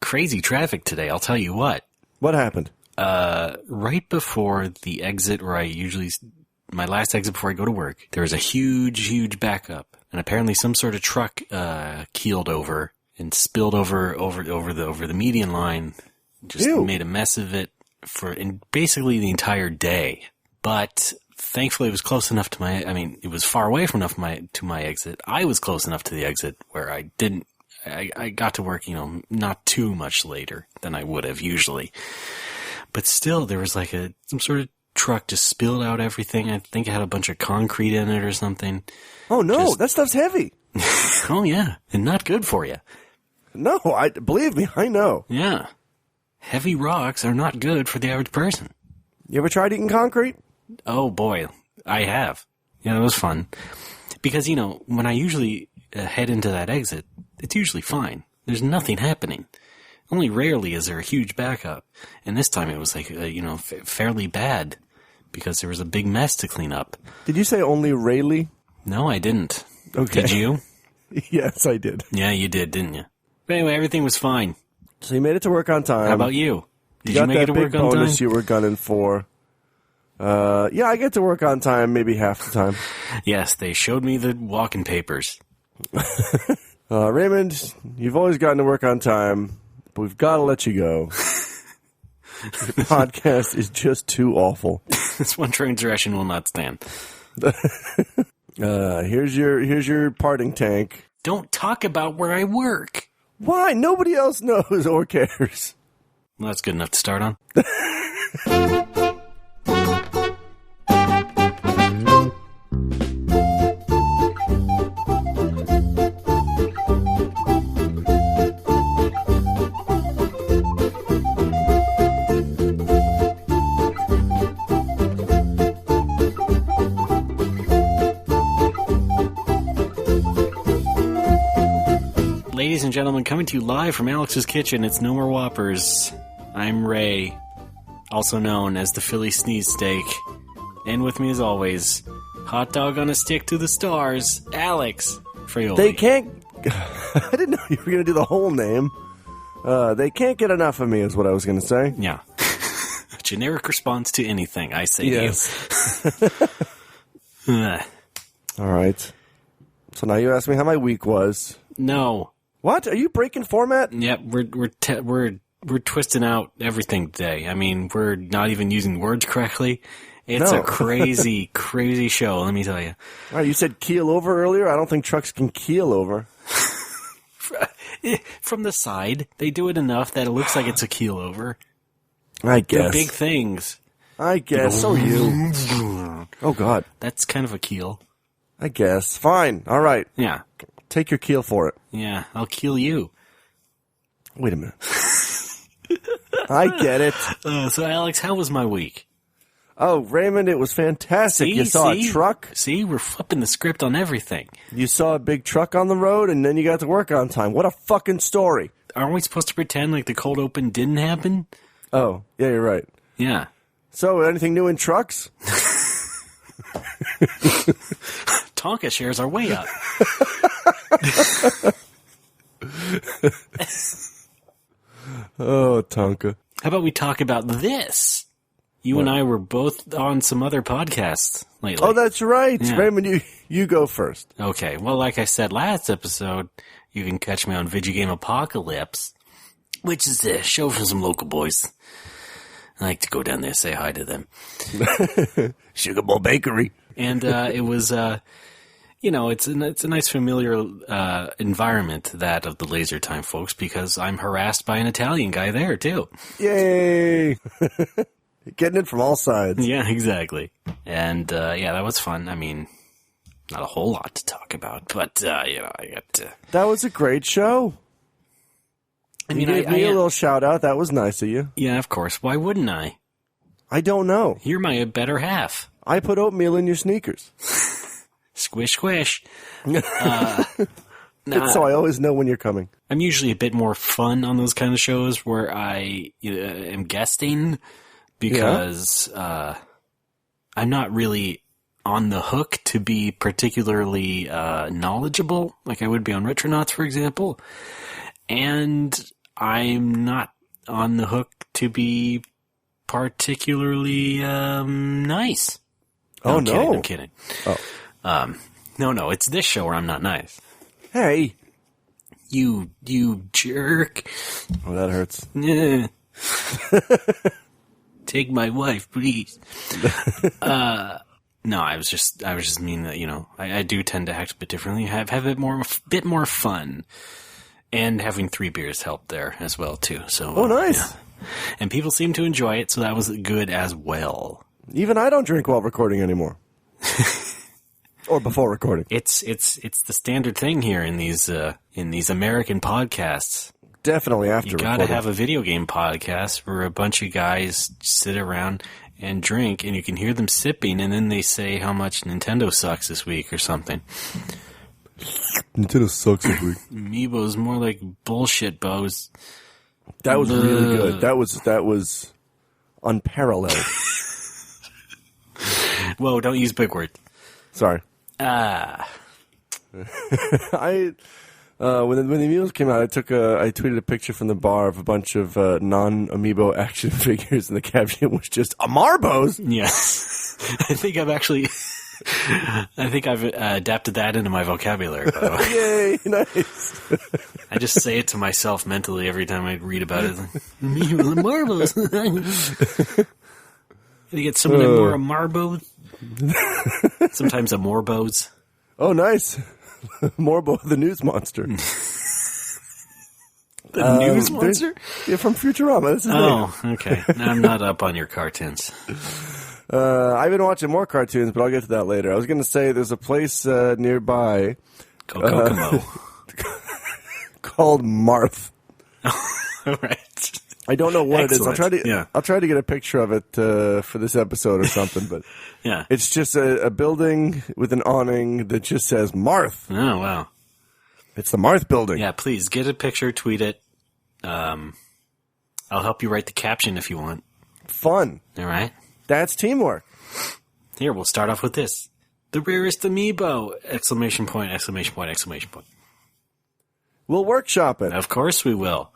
crazy traffic today, I'll tell you what. What happened? Right before the exit where my last exit before I go to work, there was a huge backup. And apparently some sort of truck, keeled over and spilled over the median line. Just made a mess of it in basically the entire day. But thankfully it was close enough to it was far away from to my exit. I was close enough to the exit where I got to work, not too much later than I would have usually. But still, there was like some sort of truck just spilled out everything. I think it had a bunch of concrete in it or something. Oh no, that stuff's heavy. Oh yeah, and not good for you. No, believe me, I know. Yeah. Heavy rocks are not good for the average person. You ever tried eating concrete? Oh boy, I have. Yeah, it was fun. Because, when I usually head into that exit, it's usually fine. There's nothing happening. Only rarely is there a huge backup. And this time it was fairly bad because there was a big mess to clean up. Did you say only rarely? No, I didn't. Okay. Did you? Yes, I did. Yeah, you did, didn't you? But anyway, everything was fine. So you made it to work on time. How about you? Did you make it to work on time? Got that big bonus you were gunning for. Yeah, I get to work on time maybe half the time. Yes, they showed me the walking papers. Raymond, you've always gotten to work on time, but we've got to let you go. Your podcast is just too awful. This one transgression will not stand. Here's your parting tank. Don't talk about where I work. Why? Nobody else knows or cares. Well, that's good enough to start on. Ladies and gentlemen, coming to you live from Alex's Kitchen, it's No More Whoppers. I'm Ray, also known as the Philly Sneeze Steak. And with me as always, hot dog on a stick to the stars, Alex Fraioli. They can't... I didn't know you were going to do the whole name. They can't get enough of me is what I was going to say. Yeah. Generic response to anything, I say yes. to you. All right. So now you ask me how my week was. No. What? Are you breaking format? Yep, we're twisting out everything today. I mean, we're not even using words correctly. It's a crazy, crazy show, let me tell you. All right, you said keel over earlier. I don't think trucks can keel over. From the side, they do it enough that it looks like it's a keel over. I guess. They're big things. I guess. So you. Oh, God. That's kind of a keel. I guess. Fine. All right. Yeah. Take your keel for it. Yeah, I'll keel you. Wait a minute. I get it. So, Alex, how was my week? Oh, Raymond, it was fantastic. You saw a truck. See, we're flipping the script on everything. You saw a big truck on the road, and then you got to work on time. What a fucking story. Aren't we supposed to pretend like the cold open didn't happen? Oh, yeah, you're right. Yeah. So, anything new in trucks? Tonka shares are way up. Oh, Tonka. How about we talk about this? You and I were both on some other podcasts lately. Oh, that's right. Yeah. Raymond, you go first. Okay. Well, like I said last episode, you can catch me on Video Game Apocalypse, which is a show for some local boys. I like to go down there and say hi to them. Sugar Bowl Bakery. And it was, it's a nice familiar environment, that of the Laser Time folks, because I'm harassed by an Italian guy there, too. Yay! Getting it from all sides. Yeah, exactly. And, that was fun. I mean, not a whole lot to talk about, but, I got to... That was a great show. I mean, you gave me a little shout-out. That was nice of you. Yeah, of course. Why wouldn't I? I don't know. You're my better half. I put oatmeal in your sneakers. Squish, squish. So I always know when you're coming. I'm usually a bit more fun on those kind of shows where I am guesting because I'm not really on the hook to be particularly knowledgeable like I would be on Retronauts, for example. And I'm not on the hook to be particularly nice. Oh, no. I'm kidding. Oh. No, it's this show where I'm not nice. Hey. You jerk. Oh, that hurts. Take my wife, please. No, I was just meaning that, I do tend to act a bit differently. Have a bit more fun. And having 3 beers helped there as well, too. So, oh, nice. Yeah. And people seem to enjoy it, so that was good as well. Even I don't drink while recording anymore. Or before recording. It's the standard thing here in these American podcasts. Definitely after recording. You gotta have a video game podcast where a bunch of guys sit around and drink, and you can hear them sipping, and then they say how much Nintendo sucks this week or something. Nintendo sucks this week. Amiibo's more like bullshit bows. That was really good. That was unparalleled. Whoa, don't use big words. Sorry. Ah. When the Amiibos came out, I tweeted a picture from the bar of a bunch of non-Amiibo action figures, and the caption was just Amarbos. Yes, I think I've adapted that into my vocabulary. By the way. Yay! Nice. I just say it to myself mentally every time I read about it. Amarbos. You get some of them more Amarbos. Sometimes Amorbos. Oh, nice. Morbo, the news monster. The news monster? Yeah, from Futurama. That's his name. Okay. Now I'm not up on your cartoons. I've been watching more cartoons, but I'll get to that later. I was going to say there's a place nearby Kokomo. called Marth. All right. I don't know what Excellent. it is. I'll try to get a picture of it for this episode or something, but yeah. It's just a building with an awning that just says Marth. Oh, wow. It's the Marth building. Yeah, please get a picture, tweet it. I'll help you write the caption if you want. Fun. All right. That's teamwork. Here, we'll start off with this. The rarest amiibo! Exclamation point, exclamation point, exclamation point. We'll workshop it. Of course we will.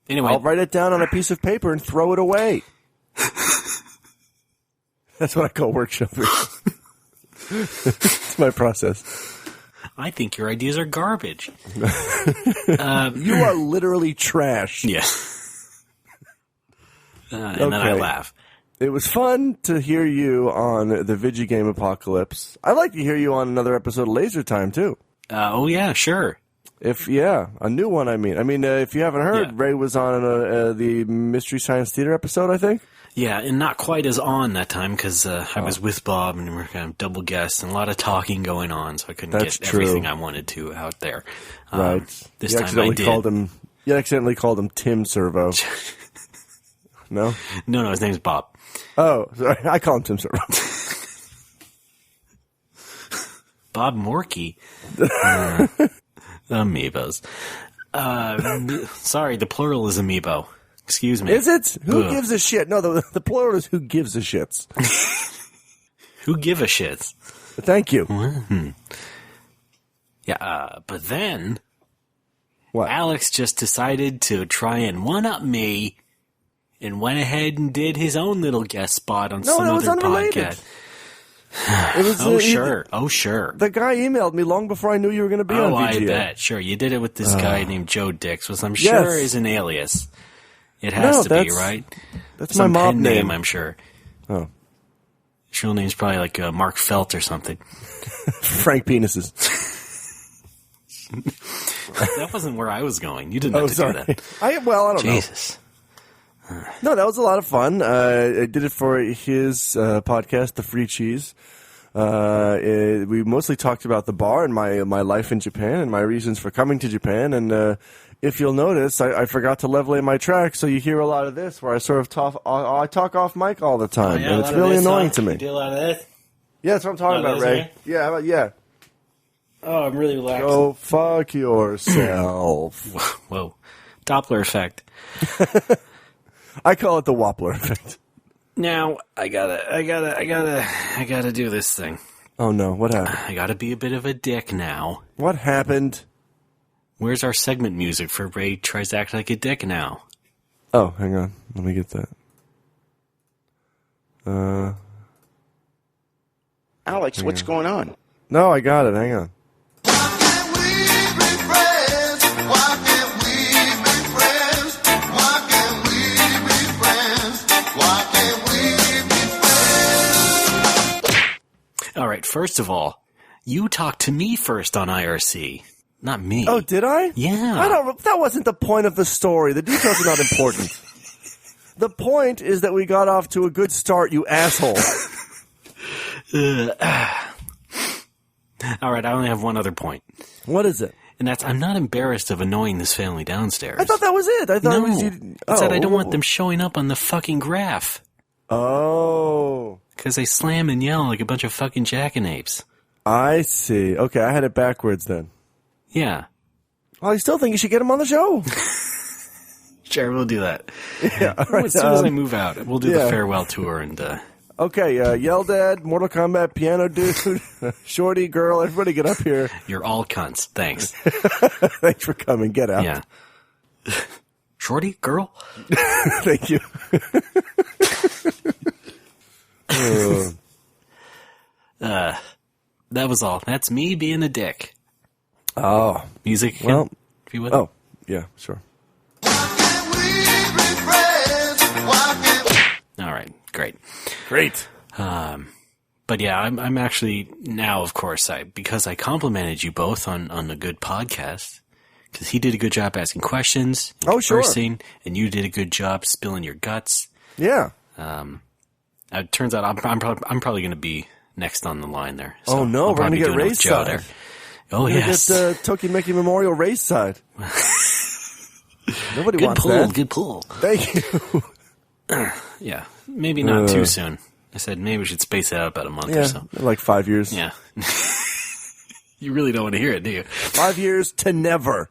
Anyway. I'll write it down on a piece of paper and throw it away. That's what I call workshopping. It's my process. I think your ideas are garbage. You are literally trash. Yeah. And then I laugh. It was fun to hear you on the Vigigame Apocalypse. I'd like to hear you on another episode of Laser Time, too. Oh, yeah, sure. A new one, I mean. If you haven't heard, Ray was on the Mystery Science Theater episode, I think. Yeah, and not quite as on that time because I was with Bob and we were kind of double guests and a lot of talking going on, so I couldn't get everything I wanted to out there. Right. This time I did. You accidentally called him Tim Servo. No? No, his name's Bob. Oh, sorry. I call him Tim Servo. Bob Morkey. Amiibos. Sorry, the plural is amiibo. Excuse me. Is it? Who gives a shit? No, the plural is who gives a shits. Who give a shit? Thank you. Mm-hmm. Yeah, but then what? Alex just decided to try and one-up me and went ahead and did his own little guest spot on some other podcast. It was, sure. The guy emailed me long before I knew you were going to be on VGA. I bet. Sure, you did it with this guy named Joe Dix, which I'm sure is an alias. It has to be, right? That's some my mob pen name, I'm sure. Oh. His real name's probably like Mark Felt or something. Frank Penises. That wasn't where I was going. You didn't have to do that. I don't Jesus. know. No, that was a lot of fun. I did it for his podcast, The Free Cheese. We mostly talked about the bar and my life in Japan and my reasons for coming to Japan. And if you'll notice, I forgot to level in my track, so you hear a lot of this where I sort of talk off mic all the time, and it's really annoying to me. You do a lot of this? Yeah, that's what I'm talking about, Ray. Yeah, yeah. Oh, I'm really relaxed. Go fuck yourself. Whoa. Doppler effect. I call it the Wappler effect. Now, I gotta do this thing. Oh no, what happened? I gotta be a bit of a dick now. What happened? Where's our segment music for Ray Tries to Act Like a Dick now? Oh, hang on. Let me get that. Alex, what's going on? No, I got it. Hang on. All right, first of all, you talked to me first on IRC, not me. Oh, did I? Yeah. That wasn't the point of the story. The details are not important. The point is that we got off to a good start, you asshole. All right, I only have one other point. What is it? And that's, I'm not embarrassed of annoying this family downstairs. I thought that was it. I thought no, it was you. I said I don't want them showing up on the fucking graph. Oh. Because they slam and yell like a bunch of fucking jackanapes. I see. Okay, I had it backwards then. Yeah. Well, I still think you should get him on the show. Sure, we'll do that. Yeah, all right, as soon as I move out, we'll do the yeah. farewell tour and... Okay, Yell Dad, Mortal Kombat, Piano Dude, Shorty, Girl, everybody get up here. You're all cunts. Thanks. Thanks for coming. Get out. Yeah. Shorty? Girl? Thank you. That was all. That's me being a dick. Oh. Music? Well, if you would. Oh, yeah, sure. All right. Great. Great. But yeah, I'm actually now, of course, because I complimented you both on a good podcast, because he did a good job asking questions, Oh, sure. conversing, and you did a good job spilling your guts. Yeah. It turns out I'm probably going to be next on the line there. So Oh, no, I'll we're going to probably get do it with race Joe side. there. Oh, We're yes. going to get Tokimeki Memorial race side. Nobody Good wants pull. that. Good pull. Thank you. Yeah. Maybe not too soon. I said maybe we should space it out about a month or Yeah, so. like 5 years. Yeah. You really don't want to hear it, do you? 5 years to never.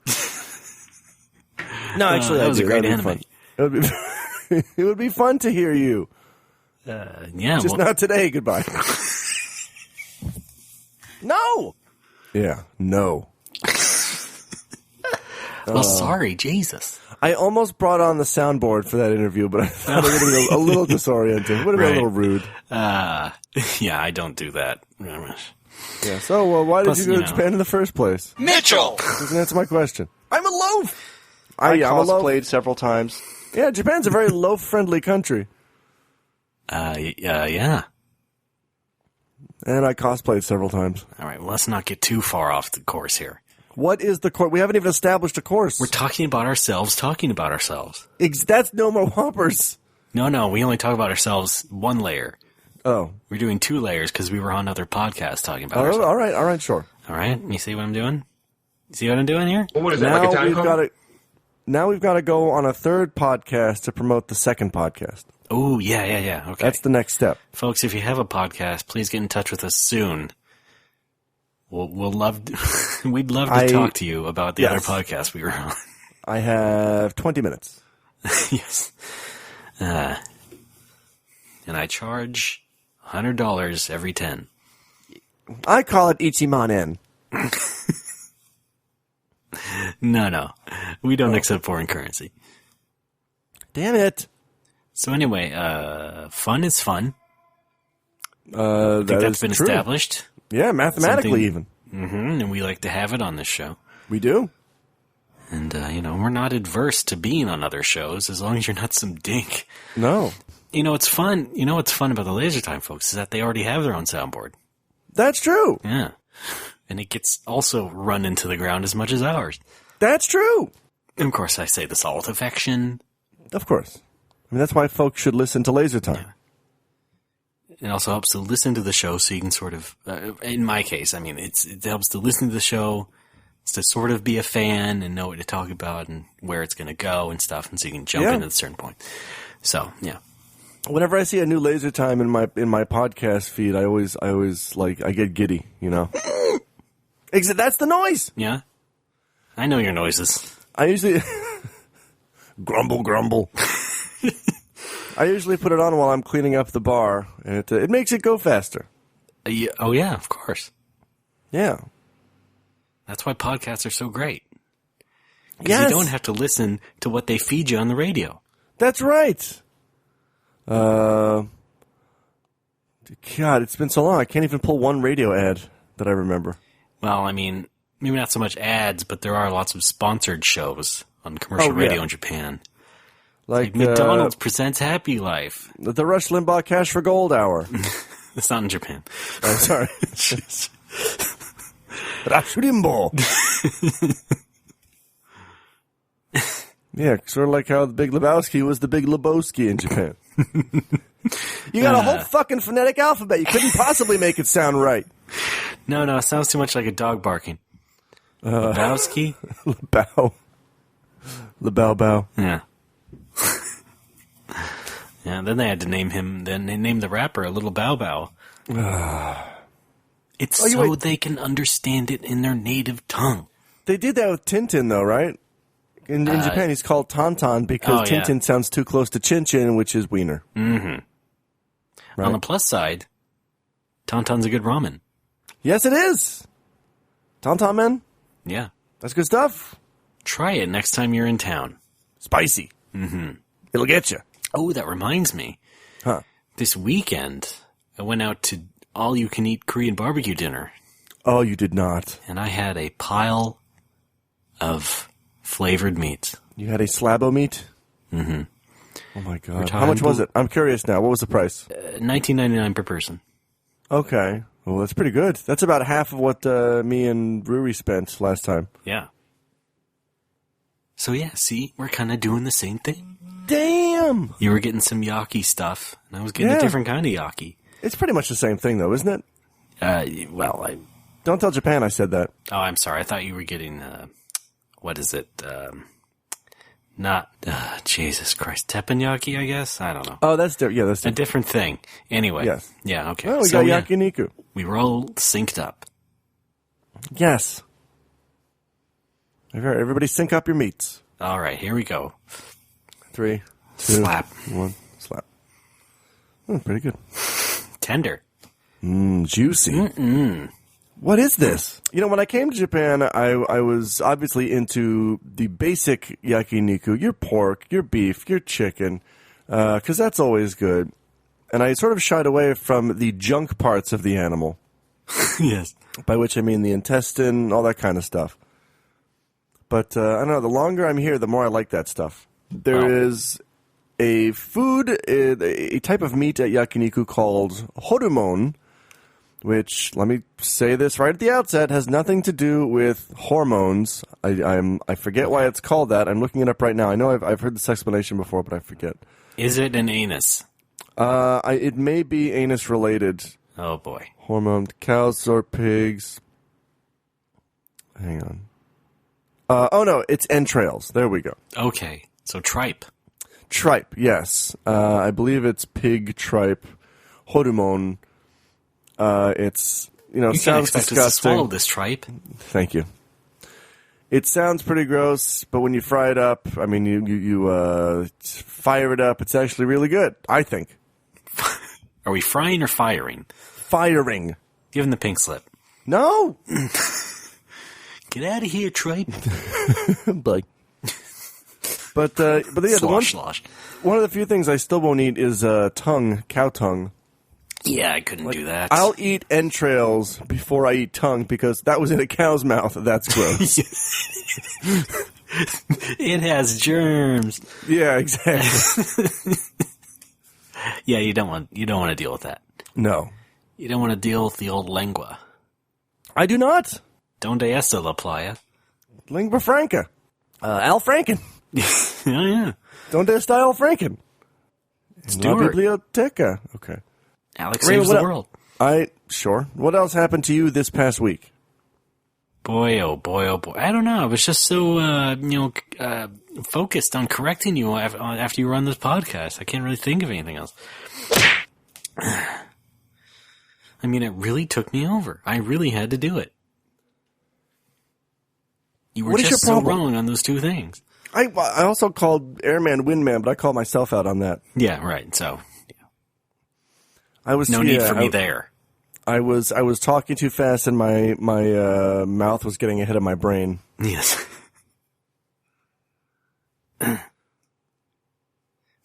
No, actually, that I was a do. great That'd be anime. fun. It would be, it would be fun to hear you. Yeah. Just not today. Goodbye. No. Yeah, no. Sorry, Jesus. I almost brought on the soundboard for that interview, but I thought it would have been a little disorienting. It would have been a little rude. Yeah, I don't do that. Yeah. So why did Plus, you go you to know. Japan in the first place? Mitchell! Doesn't answer my question. I'm a loaf. I I'm a loaf. cosplayed several times. Yeah, Japan's a very loaf-friendly country, Yeah. and I cosplayed several times. All right, well, let's not get too far off the course here. What is the course? We haven't even established a course. We're talking about ourselves. That's No More Whoppers. No, we only talk about ourselves one layer. Oh. We're doing two layers because we were on other podcasts talking about ourselves. All right, sure. All right, you see what I'm doing? You see what I'm doing here? What is that, like a time code? Now we've got to go on a third podcast to promote the second podcast. Oh, yeah. Okay. That's the next step. Folks, if you have a podcast, please get in touch with us soon. We'll love, we'd love to talk to you about the other podcast we were on. I have 20 minutes. Yes. And I charge $100 every 10. I call it Ichiman-en. No. We don't accept foreign currency. Damn it. So anyway, fun is fun. I I think that's been established. Yeah, mathematically even. Mm-hmm, and we like to have it on this show. We do. And, we're not adverse to being on other shows as long as you're not some dink. No. It's fun. You know what's fun about the Laser Time folks is that they already have their own soundboard. That's true. Yeah. And it gets also run into the ground as much as ours. That's true. And of course, I say this all with affection. Of course. I mean, that's why folks should listen to Laser Time. It also helps to listen to the show so you can sort of, in my case, it helps to listen to the show to sort of be a fan and know what to talk about and where it's going to go and stuff, and so you can jump in at a certain point. So, yeah. Whenever I see a new Laser Time in my podcast feed, I always I get giddy, you know. That's the noise. Yeah? I know your noises. I usually grumble. I usually put it on while I'm cleaning up the bar, and it makes it go faster. Oh, yeah, of course. Yeah. That's why podcasts are so great. Because Yes. you don't have to listen to what they feed you on the radio. That's right. God, it's been so long. I can't even pull one radio ad that I remember. Well, I mean, maybe not so much ads, but there are lots of sponsored shows on commercial Oh, yeah. radio in Japan. Like McDonald's presents Happy Life. the Rush Limbaugh Cash for Gold Hour. It's not in Japan. I'm sorry. Rush Limbaugh. Yeah, sort of like how the Big Lebowski was the Big Lebowski in Japan. You got a whole fucking phonetic alphabet. You couldn't possibly make it sound right. No, it sounds too much like a dog barking. Lebowski? Lebao. Lebao Bao. Yeah. Yeah, then they had to name him, then they named the rapper a Little Bow Bow. It's so they can understand it in their native tongue. They did that with Tintin, though, right? In Japan, he's called Tantan because Tintin sounds too close to Chin Chin, which is wiener. Mm-hmm. Right? On the plus side, Tantan's a good ramen. Yes, it is. Tantan Men. Yeah. That's good stuff. Try it next time you're in town. Spicy. Mm-hmm. It'll get you. Oh, that reminds me. Huh. This weekend, I went out to all-you-can-eat Korean barbecue dinner. Oh, you did not. And I had a pile of flavored meats. You had a slab of meat? Mm-hmm. Oh, my God. How much was it? I'm curious now. What was the price? $19.99 per person. Okay. Well, that's pretty good. That's about half of what me and Ruri spent last time. Yeah. So, yeah, see? We're kind of doing the same thing. Damn! You were getting some yaki stuff, and I was getting a different kind of yaki. It's pretty much the same thing, though, isn't it? Don't tell Japan I said that. Oh, I'm sorry. I thought you were getting, what is it? Jesus Christ. Teppanyaki, I guess? I don't know. Oh, that's different. Yeah, that's different. A different thing. Anyway. Yes. Yeah, okay. Oh, we got yakiniku. We were all synced up. Yes. Everybody sync up your meats. All right, here we go. 3, 2, slap. 1, slap. Pretty good. Tender. Juicy. Mm-mm. What is this? You know, when I came to Japan, I was obviously into the basic yakiniku, your pork, your beef, your chicken, because that's always good. And I sort of shied away from the junk parts of the animal. Yes. By which I mean the intestine, all that kind of stuff. But I don't know, the longer I'm here, the more I like that stuff. There is a type of meat at yakiniku called horumon, which, let me say this right at the outset, has nothing to do with hormones. I forget why it's called that. I'm looking it up right now. I know I've heard this explanation before, but I forget. Is it an anus? It may be anus related. Oh boy. Hormone cows or pigs. Hang on. Oh no, it's entrails. There we go. Okay, so tripe. Tripe, yes. I believe it's pig tripe. Horumon. It's, you sounds expect disgusting. Us to swallow this tripe. Thank you. It sounds pretty gross, but when you fry it up, I mean, you fire it up, it's actually really good, I think. Are we frying or firing? Firing. Give him the pink slip. No! Get out of here, tripe. But yeah, slosh. One of the few things I still won't eat is tongue, cow tongue. Yeah, I couldn't do that. I'll eat entrails before I eat tongue because that was in a cow's mouth. That's gross. It has germs. Yeah, exactly. Yeah, you don't want to deal with that. No. You don't want to deal with the old lingua. I do not. Donde esta la playa? Lingua franca. Al Franken. Oh, yeah. Donde está Al Franken? Stuart. La biblioteca. Okay. Alex saves the world. Sure. What else happened to you this past week? Boy, oh boy, oh boy. I don't know. I was just so, focused on correcting you after you were on this podcast. I can't really think of anything else. I mean, it really took me over. I really had to do it. You were just so wrong on those two things. I also called Airman Windman, but I called myself out on that. Yeah, right. So, I was no need for me there. I was talking too fast, and my mouth was getting ahead of my brain. Yes.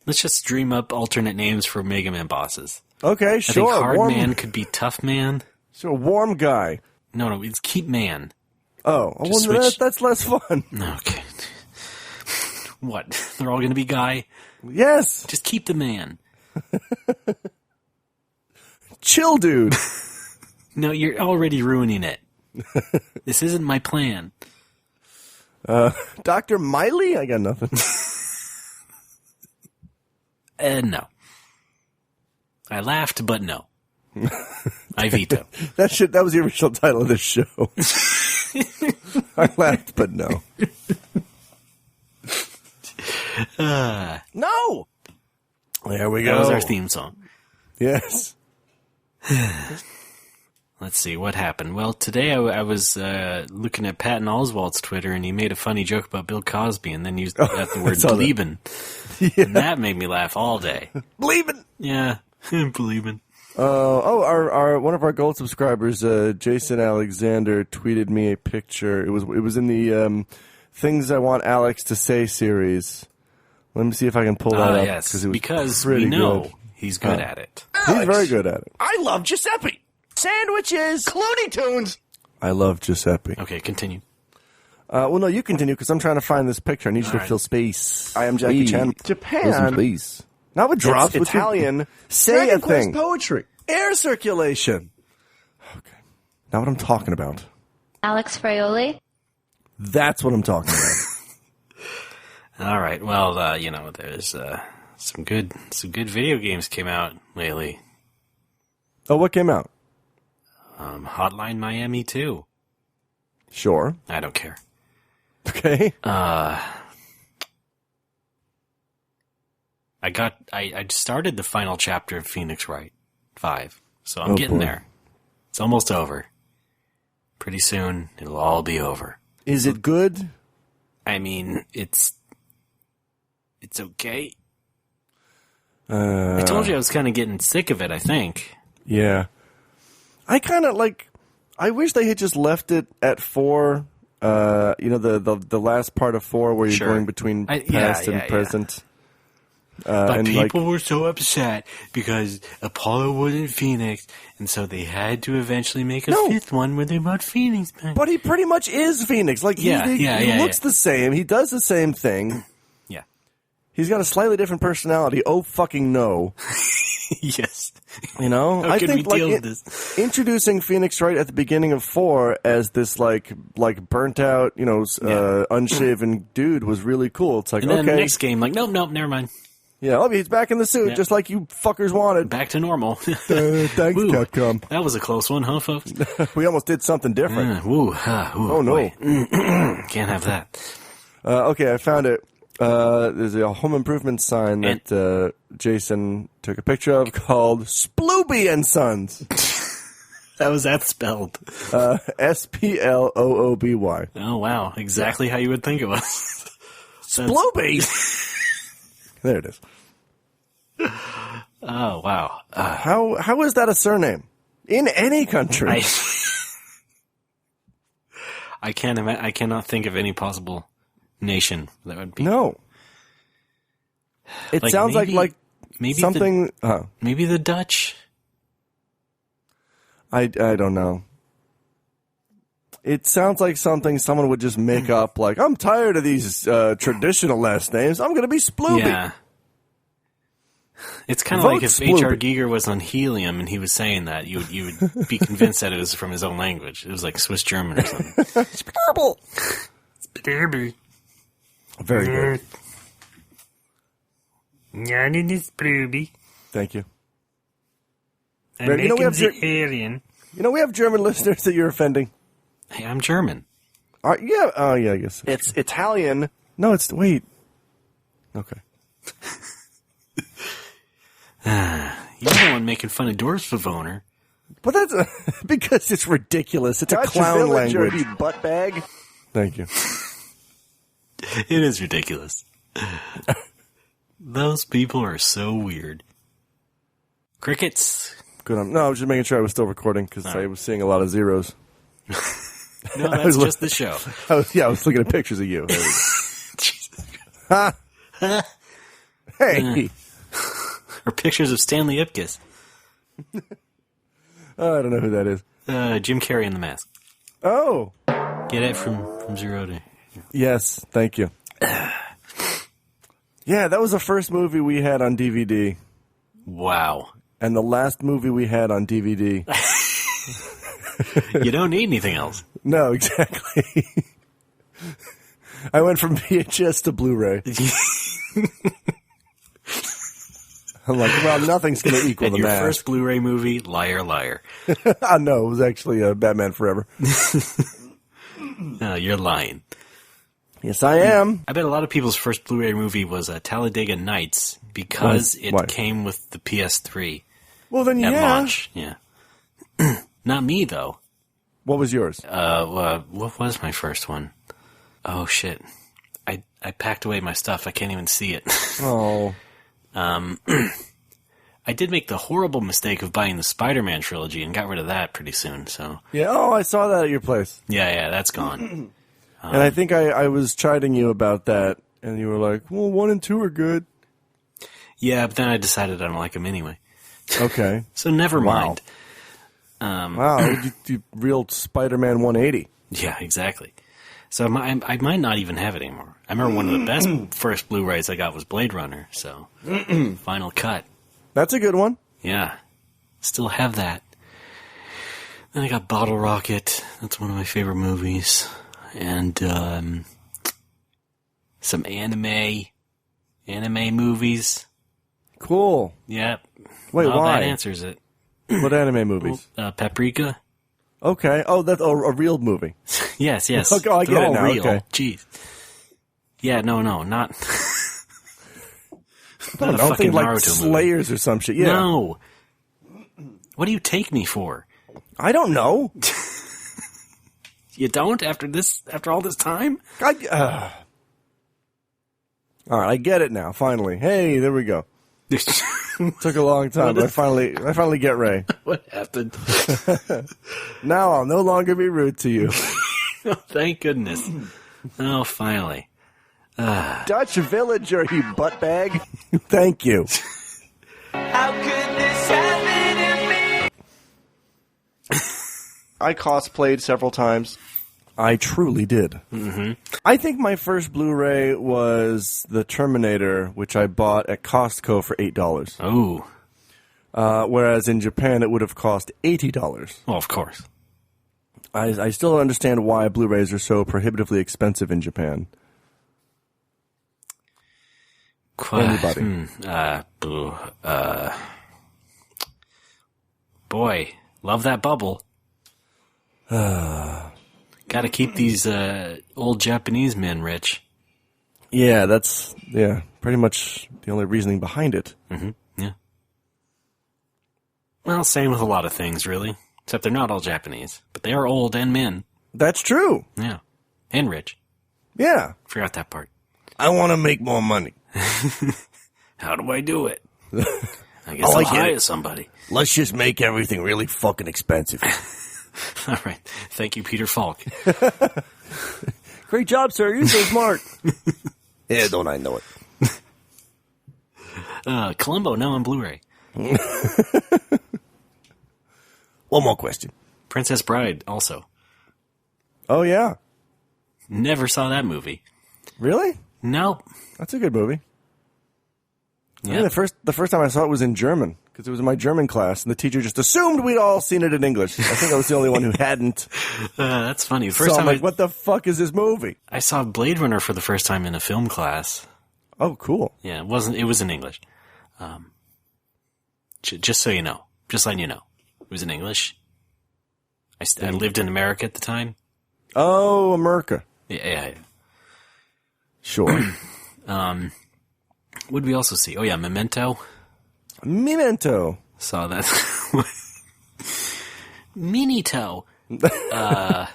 Let's just dream up alternate names for Mega Man bosses. Okay, I sure. think Hard Man could be Tough Man. Sure, Warm Guy. No, it's Keep Man. Oh, well, that's less fun. Okay. What? They're all going to be Guy? Yes. Just keep the man. Chill, dude. No, you're already ruining it. This isn't my plan. Dr. Miley? I got nothing. No. I laughed, but no. I veto. That was the original title of this show. I laughed, but no. No! There we go. That was our theme song. Yes. Let's see, what happened? Well, today I was looking at Patton Oswalt's Twitter, and he made a funny joke about Bill Cosby, and then used the word bleebin'. Yeah. And that made me laugh all day. Bleebin'! Yeah, bleebin'. Our one of our gold subscribers, Jason Alexander, tweeted me a picture. It was in the Things I Want Alex to Say series. Let me see if I can pull that up. Yes, because we know good. He's good at it. He's very good at it. I love Giuseppe. Sandwiches. Clooney Tunes. I love Giuseppe. Okay, continue. Well, no, you continue because I'm trying to find this picture. I need you to fill space. I am Jackie Chan. Japan. Please. Not with drops. It's Italian. Say a thing. Poetry. Air circulation. Okay. Now what I'm talking about. Alex Fraioli. That's what I'm talking about. All right. Well, there's some good video games came out lately. Oh, what came out? Hotline Miami 2. Sure. I don't care. Okay. I started the final chapter of Phoenix Wright 5, so I'm getting there. It's almost over. Pretty soon, it'll all be over. Is it good? I mean, it's okay. I told you I was kind of getting sick of it, I think. Yeah. I kind of I wish they had just left it at 4, the last part of 4 where you're going between past and present. But people were so upset because Apollo wasn't Phoenix, and so they had to eventually make a fifth one where they brought Phoenix back. But he pretty much is Phoenix. He looks the same. He does the same thing. Yeah. He's got a slightly different personality. Oh, fucking no. Yes. You know? How can we deal with this? Introducing Phoenix Wright at the beginning of 4 as this, burnt out, unshaven dude was really cool. It's like, and then the next game, nope, never mind. Yeah, he's back in the suit, just like you fuckers wanted. Back to normal. Thanks, Capcom. That was a close one, huh, folks? We almost did something different. Oh, no. Can't have that. Okay, I found it. There's a home improvement sign that Jason took a picture of called Splooby and Sons. How was that spelled? S-P-L-O-O-B-Y. Oh, wow. Exactly how you would think it was. Splooby! There it is. Oh, wow. How is that a surname? In any country. I cannot think of any possible nation that would be. No. It sounds like maybe something. Maybe the Dutch. I don't know. It sounds like something someone would just make up. Like, I'm tired of these traditional last names. I'm going to be Splooby. Yeah. It's kind of like if H.R. Giger was on helium and he was saying that, you would be convinced that it was from his own language. It was like Swiss German or something. Splurble. Splurble. Very good. Thank you. We have German listeners that you're offending. Hey, I'm German. Yeah. Oh, yeah. I guess it's Italian. No, wait. Okay. You're the one making fun of Doris Pavoner. But that's because it's ridiculous. It's a clown language. You butt bag. Thank you. It is ridiculous. Those people are so weird. Crickets. Good. No, I was just making sure I was still recording because I was seeing a lot of zeros. No, that's just the show. I was looking at pictures of you. Hey. Or pictures of Stanley Ipkiss. Oh, I don't know who that is. Jim Carrey in The Mask. Oh. Get it from 0 to... Yes, thank you. Yeah, that was the first movie we had on DVD. Wow. And the last movie we had on DVD. You don't need anything else. No, exactly. I went from VHS to Blu-ray. I'm like, well, nothing's going to equal And The your Mask. first Blu-ray movie, Liar Liar. No, it was actually Batman Forever. You're lying. Yes, I am. I bet a lot of people's first Blu-ray movie was Talladega Nights because it Why? came with the PS3 Well, then, at yeah. launch. Yeah. Not me, though. What was yours? What was my first one? Oh, shit. I packed away my stuff. I can't even see it. Oh. I did make the horrible mistake of buying the Spider-Man trilogy and got rid of that pretty soon, so... Yeah, oh, I saw that at your place. Yeah, that's gone. And I think I was chiding you about that, and you were like, well, 1 and 2 are good. Yeah, but then I decided I don't like them anyway. Okay. So never Wow. mind. Wow, you real Spider-Man 180. Yeah, exactly. So I might not even have it anymore. I remember one of the best first Blu-rays I got was Blade Runner, so Final Cut. That's a good one. Yeah, still have that. Then I got Bottle Rocket. That's one of my favorite movies. And some anime movies. Cool. Yep. Wait, Well, why? that answers it. What anime movies? Paprika. Okay. Oh, that's a real movie. Yes. Okay, I get They're it all now, real. okay. Jeez. Yeah, no, not. Not a Don't fucking think like Naruto movie. Slayers or some shit. Yeah. No. What do you take me for? I don't know. You don't after all this time? All right, I get it now. Finally. Hey, there we go. Took a long time, but I finally get Ray. What happened? Now I'll no longer be rude to you. Oh, thank goodness. Oh, finally. Dutch villager, you buttbag. Thank you. How could this happen to me? I cosplayed several times. I truly did. Mm-hmm. I think my first Blu-ray was The Terminator, which I bought at Costco for $8. Oh. Whereas in Japan, it would have cost $80. Well, of course. I still don't understand why Blu-rays are so prohibitively expensive in Japan. Anybody? Boy, love that bubble. Got to keep these old Japanese men rich. Yeah, that's pretty much the only reasoning behind it. Mm-hmm. Yeah. Well, same with a lot of things, really. Except they're not all Japanese, but they are old and men. That's true. Yeah, and rich. Yeah. Forgot that part. I want to make more money. How do I do it? I guess Oh, I I'll get hire it. somebody. Let's just make everything really fucking expensive. All right. Thank you, Peter Falk. Great job, sir. You're so smart. Yeah, don't I know it? Columbo now on Blu-ray. One more question. Princess Bride also. Oh, yeah. Never saw that movie. Really? Nope. That's a good movie. I Yeah. think the first time I saw it was in German, because it was in my German class, and the teacher just assumed we'd all seen it in English. I think I was the only one who hadn't. That's funny. The So first I'm time like, what the fuck is this movie? I saw Blade Runner for the first time in a film class. Oh, cool. Yeah, it was in English. Just so you know. Just letting you know. It was in English. I lived in America at the time. Oh, America. Yeah. Sure. What did we also see? Oh, yeah, Memento. Memento. Saw that. Minito. Yeah.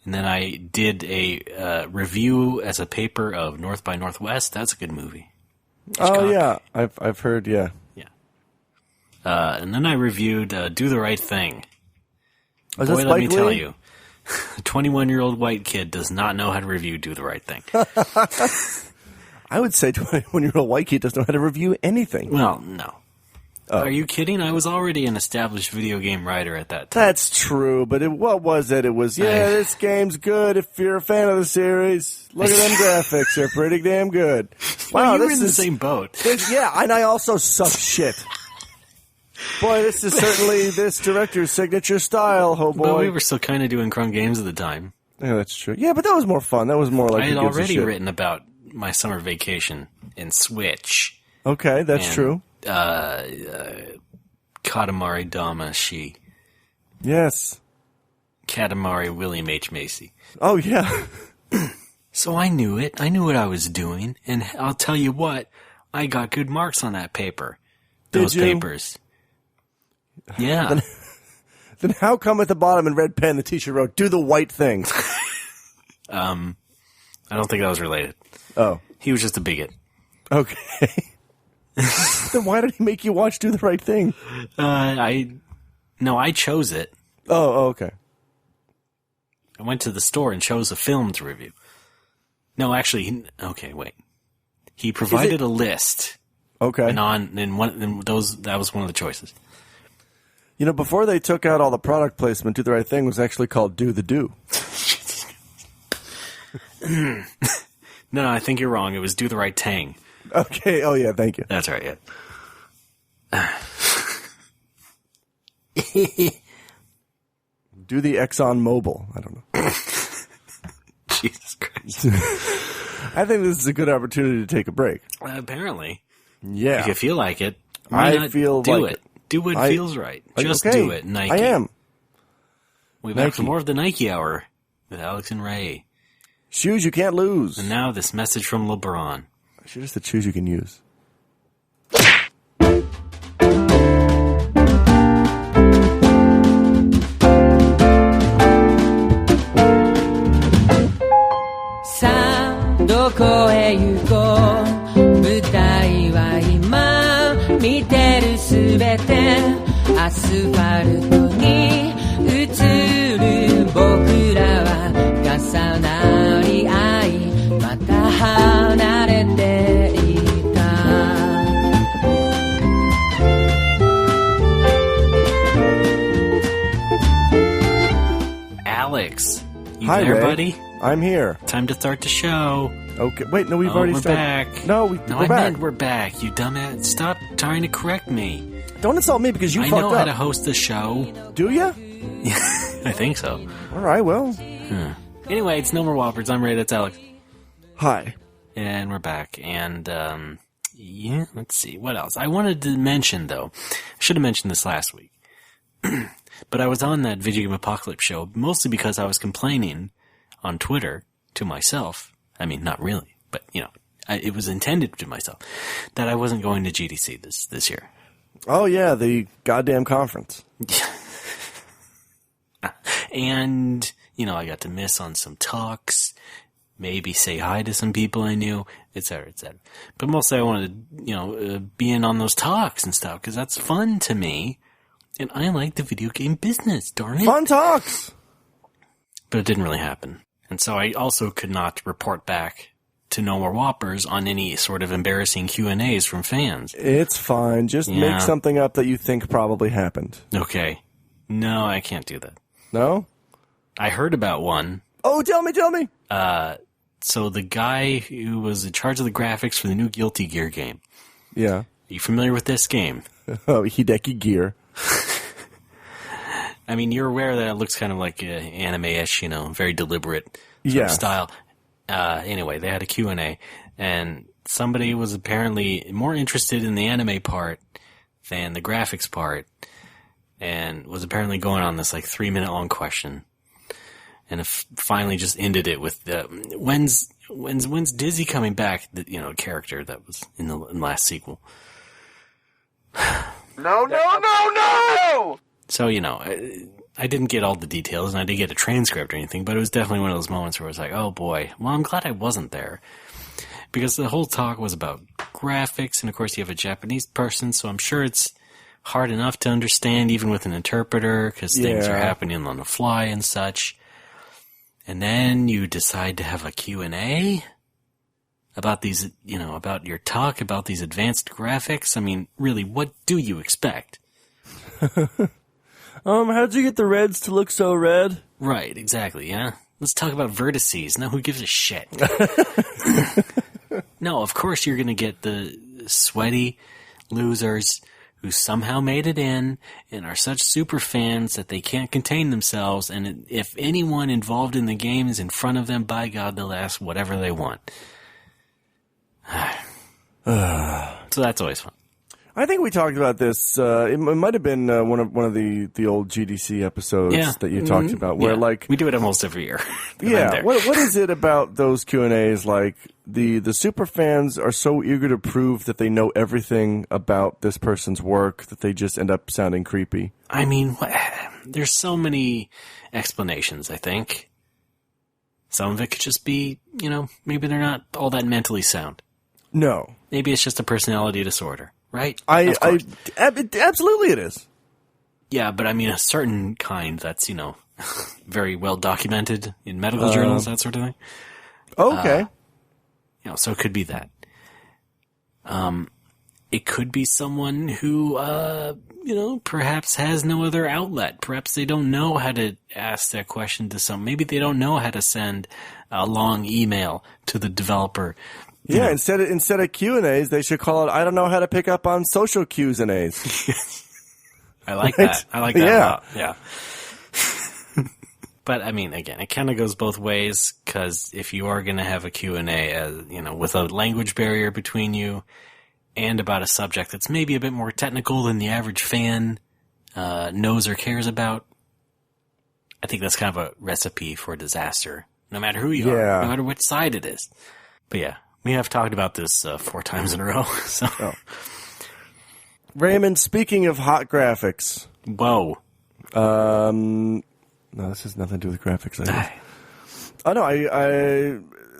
And then I did a review as a paper of North by Northwest. That's a good movie. Oh, yeah. I've heard, yeah. Yeah. And then I reviewed Do the Right Thing. Was Boy, that let me Spike tell Lee? you, a 21-year-old white kid does not know how to review Do the Right Thing. I would say 21-year-old white kid doesn't know how to review anything. Well, no. Oh. Are you kidding? I was already an established video game writer at that time. That's true, but what was it? It was, this game's good if you're a fan of the series. Look at them graphics. They're pretty damn good. Wow, you were in the same boat. And I also suck shit. Boy, this is certainly this director's signature style, oh boy. But we were still kind of doing crunk games at the time. Yeah, that's true. Yeah, but that was more fun. That was more like I had already written about my summer vacation in Switch. Okay, that's true. Katamari Dama Shi. Yes. Katamari William H. Macy. Oh, yeah. So I knew it. I knew what I was doing. And I'll tell you what, I got good marks on that paper. Those papers. Yeah. Then how come at the bottom in red pen the teacher wrote, do the white thing? I don't think that was related. Oh. He was just a bigot. Okay. Then why did he make you watch Do the Right Thing? I chose it. Oh, okay. I went to the store and chose a film to review. No, actually, okay, wait. He provided a list. Okay. And that was one of the choices. You know, before they took out all the product placement, Do the Right Thing was actually called Do the Do. No, I think you're wrong. It was Do the Right Tang. Okay. Oh, yeah. Thank you. That's right, yeah. Do the Exxon Mobil. I don't know. Jesus Christ. I think this is a good opportunity to take a break. Apparently. Yeah. If you feel like it, feel do like it. Do what feels right. Just do it, Nike. I am. We're back for more of the Nike Hour with Alex and Ray. Shoes you can't lose. And now this message from LeBron. Should just the shoes you can use.さあどこへ行こう舞台は今見てるすべてアスファルトに映る僕らは重なり合いまた離れていた Alex, you Hi, there, Ray. buddy? I'm here. Time to start the show. Okay. Wait, no, we've already we're started. Back. No, we're I back. meant we're back, you dumbass. Stop trying to correct me. Don't insult me because you I fucked know up. how to host the show. Do you? I think so. All right, well. Anyway, it's No More Whoppers. I'm Ray, that's Alex. Hi. And we're back. And, yeah, let's see. What else? I wanted to mention, though. I should have mentioned this last week. But I was on that Video Game Apocalypse show, mostly because I was complaining on Twitter to myself. I mean, not really, but, you know, it was intended to myself, that I wasn't going to GDC this year. Oh, yeah, the goddamn conference. And, you know, I got to miss on some talks, maybe say hi to some people I knew, etc., etc. But mostly I wanted to, you know, be in on those talks and stuff, because that's fun to me, and I like the video game business, darn it. Fun talks! But it didn't really happen. And so I also could not report back to No More Whoppers on any sort of embarrassing Q&As from fans. It's fine. Just make something up that you think probably happened. Okay. No, I can't do that. No? I heard about one. Oh, tell me. So the guy who was in charge of the graphics for the new Guilty Gear game. Yeah. Are you familiar with this game? Oh, Hideki Gear. I mean, you're aware that it looks kind of like anime-ish, you know, very deliberate sort of style. Anyway, they had a Q&A, and somebody was apparently more interested in the anime part than the graphics part, and was apparently going on this like 3-minute long question, and it finally just ended it with when's Dizzy coming back? The, you know, character that was in the last sequel. No! So, you know, I didn't get all the details, and I didn't get a transcript or anything, but it was definitely one of those moments where I was like, oh boy, well, I'm glad I wasn't there. Because the whole talk was about graphics, and of course you have a Japanese person, so I'm sure it's hard enough to understand even with an interpreter, because things are happening on the fly and such. And then you decide to have a Q&A? about these, about your talk, about these advanced graphics. I mean, really, what do you expect? How'd you get the reds to look so red? Right, exactly, yeah. Let's talk about vertices. Now, who gives a shit? No, of course you're going to get the sweaty losers who somehow made it in and are such super fans that they can't contain themselves, and if anyone involved in the game is in front of them, by God, they'll ask whatever they want. So that's always fun. I think we talked about this. It might have been one of the old GDC episodes that you talked about, where like we do it almost every year. Yeah, what is it about those Q&As? Like the super fans are so eager to prove that they know everything about this person's work that they just end up sounding creepy. I mean, there's so many explanations. I think some of it could just be, maybe they're not all that mentally sound. No, maybe it's just a personality disorder. Right? Absolutely it is. Yeah, but I mean a certain kind that's, very well documented in medical journals, that sort of thing. Okay. So it could be that. It could be someone who, perhaps has no other outlet. Perhaps they don't know how to ask that question to someone. Maybe they don't know how to send a long email to the developer. Yeah, instead of Q&As, they should call it, I don't know how to pick up on social Q's and A's. I like that. I like that a lot. Yeah. But, I mean, again, it kind of goes both ways, because if you are going to have a Q&A, with a language barrier between you and about a subject that's maybe a bit more technical than the average fan knows or cares about, I think that's kind of a recipe for disaster, no matter who you are, no matter which side it is. But, yeah. We have talked about this 4 times in a row. So. Oh. Raymond, speaking of hot graphics. Whoa. No, this has nothing to do with graphics.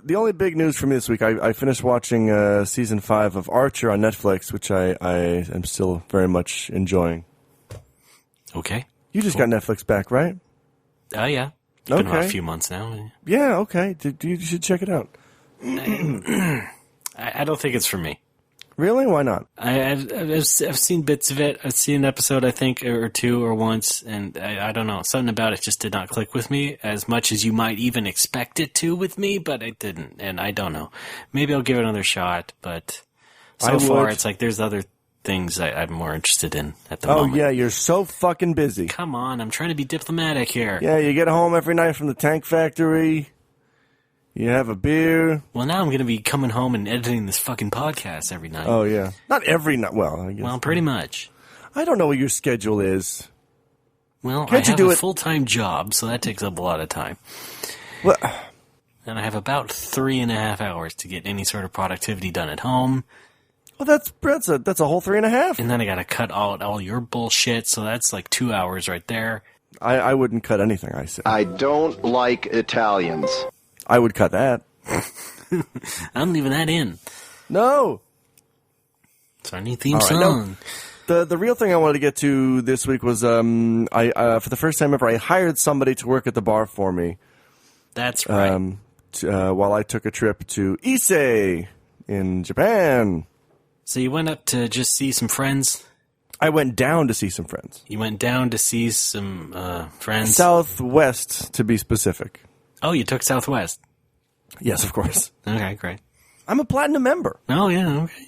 The only big news for me this week, I finished watching season 5 of Archer on Netflix, which I am still very much enjoying. Okay. You just got Netflix back, right? Yeah. It's been about a few months now. Yeah, okay. You should check it out. I don't think it's for me. Really? Why not? I've seen bits of it. I've seen an episode, I think, or 2 or once, and I don't know. Something about it just did not click with me as much as you might even expect it to with me, but it didn't, and I don't know. Maybe I'll give it another shot, but so far it's like there's other things I'm more interested in at the moment. Oh, yeah, you're so fucking busy. Come on, I'm trying to be diplomatic here. Yeah, you get home every night from the tank factory. You have a beer. Well, now I'm going to be coming home and editing this fucking podcast every night. Oh, yeah. Not every night. Well, I guess. Well, pretty much. I don't know what your schedule is. Well, I have a full-time job, so that takes up a lot of time. Well, and I have about 3.5 hours to get any sort of productivity done at home. Well, that's a whole 3.5. And then I got to cut out all your bullshit, so that's like 2 hours right there. I wouldn't cut anything I said. I don't like Italians. I would cut that. I'm leaving that in. No. It's our new theme song. No. The real thing I wanted to get to this week was I for the first time ever I hired somebody to work at the bar for me. That's right. While I took a trip to Issei in Japan. So you went up to just see some friends? I went down to see some friends. You went down to see some friends? Southwest, to be specific. Oh, you took Southwest? Yes, of course. Okay, great. I'm a platinum member. Oh, yeah, okay.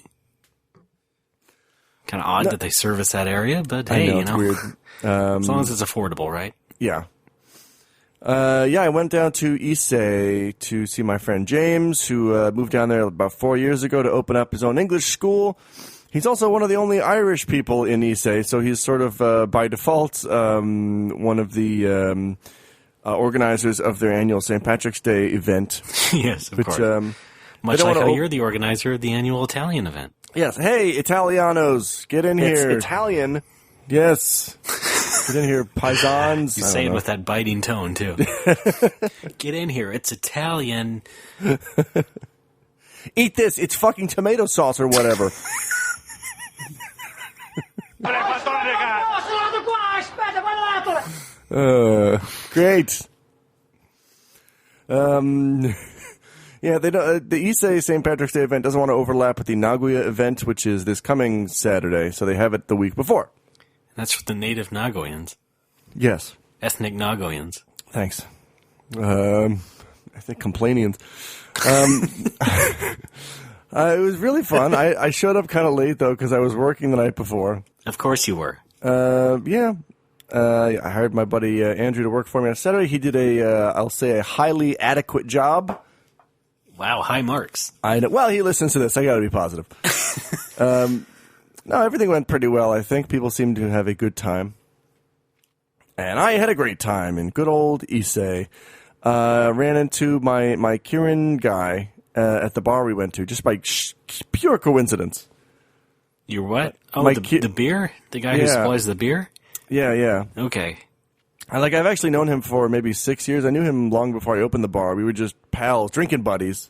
Kind of odd that they service that area, but hey, it's weird. As long as it's affordable, right? Yeah. I went down to Issei to see my friend James, who moved down there about 4 years ago to open up his own English school. He's also one of the only Irish people in Issei, so he's sort of, by default, one of the organizers of their annual St. Patrick's Day event. Yes, of course. Much like how you're the organizer of the annual Italian event. Yes. Hey, Italianos, get in here. It's Italian. Yes. Get in here, paisans. You say it with that biting tone, too. Get in here. It's Italian. Eat this. It's fucking tomato sauce or whatever. Great. Yeah, they don't, the Issei St. Patrick's Day event doesn't want to overlap with the Nagoya event, which is this coming Saturday, so they have it the week before. That's for the native Nagoyans. Yes. Ethnic Nagoyans. Thanks. I think Complainians. It was really fun. I showed up kind of late, though, because I was working the night before. Of course you were. Yeah. I hired my buddy Andrew to work for me on Saturday. He did I'll say, a highly adequate job. Wow, high marks. I know. Well, he listens to this. I got to be positive. No, everything went pretty well. I think people seemed to have a good time, and I had a great time in good old Issei. Ran into my Kirin guy at the bar we went to, just by pure coincidence. Your what? Oh, My the beer? The guy who Yeah. supplies the beer? Yeah. Okay. I've actually known him for maybe 6 years. I knew him long before I opened the bar. We were just pals, drinking buddies.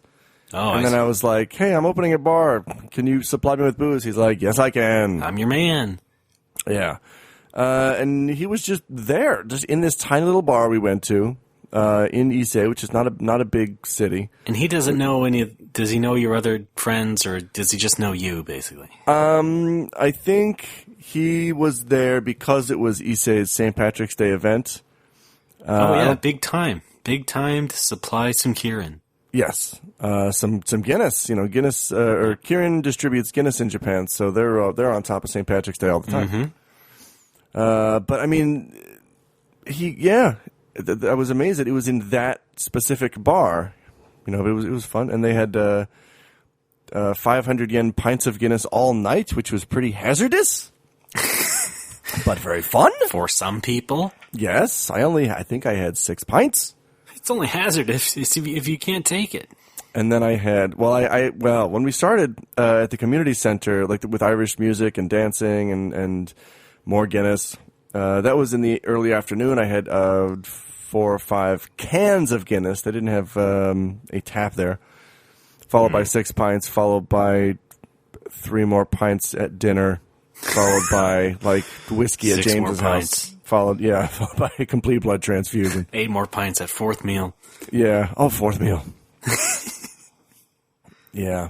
Oh, And then I was like, hey, I'm opening a bar. Can you supply me with booze? He's like, yes, I can. I'm your man. Yeah. And he was just there, just in this tiny little bar we went to in Issei, which is not a big city. And he doesn't know does he know your other friends, or does he just know you, basically? I think he was there because it was Issei's St. Patrick's Day event. Oh, yeah, big time. Big time to supply some Kirin. Yes, some Guinness. Guinness or Kirin distributes Guinness in Japan, so they're on top of St. Patrick's Day all the time. Mm-hmm. But I mean, I was amazed that it was in that specific bar. It was fun, and they had 500 yen pints of Guinness all night, which was pretty hazardous, but very fun For some people. Yes, I think I had 6 pints. It's only hazardous if you can't take it. And then I had, when we started at the community center, like with Irish music and dancing and more Guinness, that was in the early afternoon. I had 4 or 5 cans of Guinness. They didn't have a tap there. Followed by 6 pints, followed by 3 more pints at dinner, followed by whiskey at 6 more James's pints. house. Followed by a complete blood transfusion. 8 more pints at 4th meal. Yeah. Oh, 4th meal. Yeah.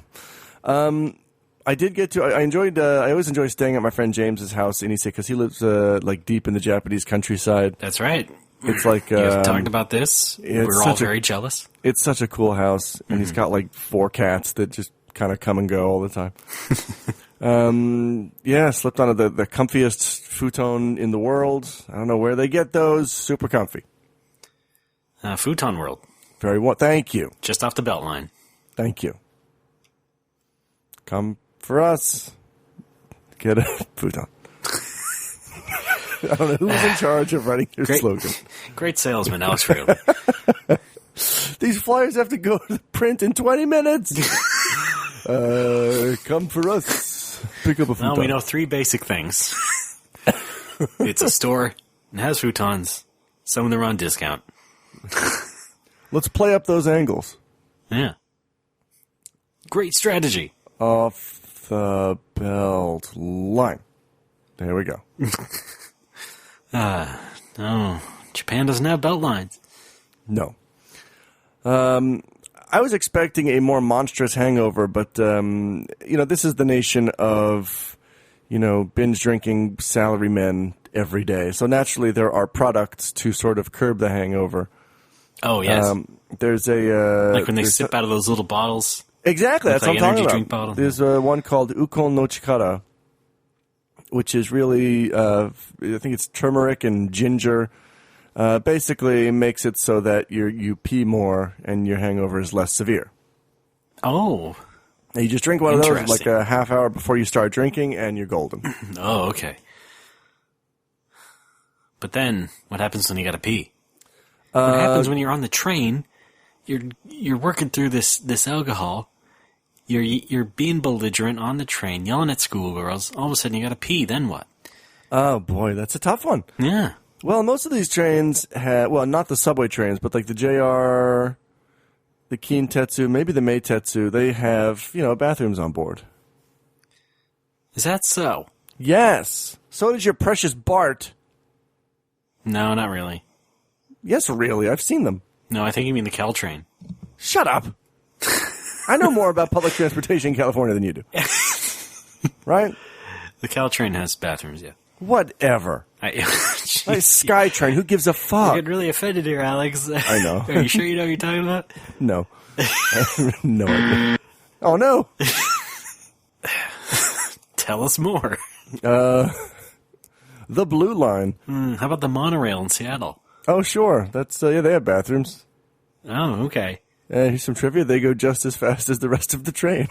I did get to. I enjoyed. I always enjoy staying at my friend James's house in Issei because he lives deep in the Japanese countryside. That's right. It's like You've talked about this. We're all very jealous. It's such a cool house, and he's got 4 cats that just kind of come and go all the time. Slept on the comfiest futon in the world. I don't know where they get those. Super comfy. Futon World. Very well. Thank you. Just off the Beltline. Thank you. Come for us. Get a futon. I don't know who's in charge of writing your slogan. Great salesman, Alex Friel. These flyers have to go to the print in 20 minutes. Come for us. Pick up a futon. Well, we know 3 basic things. It's a store. It has futons. Some of them are on discount. Let's play up those angles. Yeah. Great strategy. Off the belt line. There we go. Oh, Japan doesn't have belt lines. No. I was expecting a more monstrous hangover, but, this is the nation of, binge drinking salarymen every day. So naturally there are products to sort of curb the hangover. Oh, yes. There's a... like when they sip out of those little bottles. Exactly, that's what I'm talking energy about. drink bottle. There's one called Ukon no Chikara, which is really, I think it's turmeric and ginger. Basically makes it so that you pee more and your hangover is less severe. Oh. And you just drink one of those Interesting. a half hour before you start drinking and you're golden. Oh, okay. But then, what happens when you gotta pee? What happens when you're on the train? You're working through this alcohol. You're being belligerent on the train, yelling at schoolgirls. All of a sudden, you gotta pee. Then what? Oh boy, that's a tough one. Yeah. Well, most of these trains have, not the subway trains, but like the JR, the Kintetsu, maybe the Meitetsu, they have, bathrooms on board. Is that so? Yes. So does your precious BART. No, not really. Yes, really. I've seen them. No, I think you mean the Caltrain. Shut up. I know more about public transportation in California than you do. Right? The Caltrain has bathrooms, yeah. Whatever. Like SkyTrain, who gives a I fuck? get really offended here, Alex. I know. Are you sure you know what you're talking about? No. No idea. Oh, no. Tell us more. The Blue Line. How about the monorail in Seattle? Oh, sure. That's yeah, they have bathrooms. Oh, okay. Here's some trivia. They go just as fast as the rest of the train.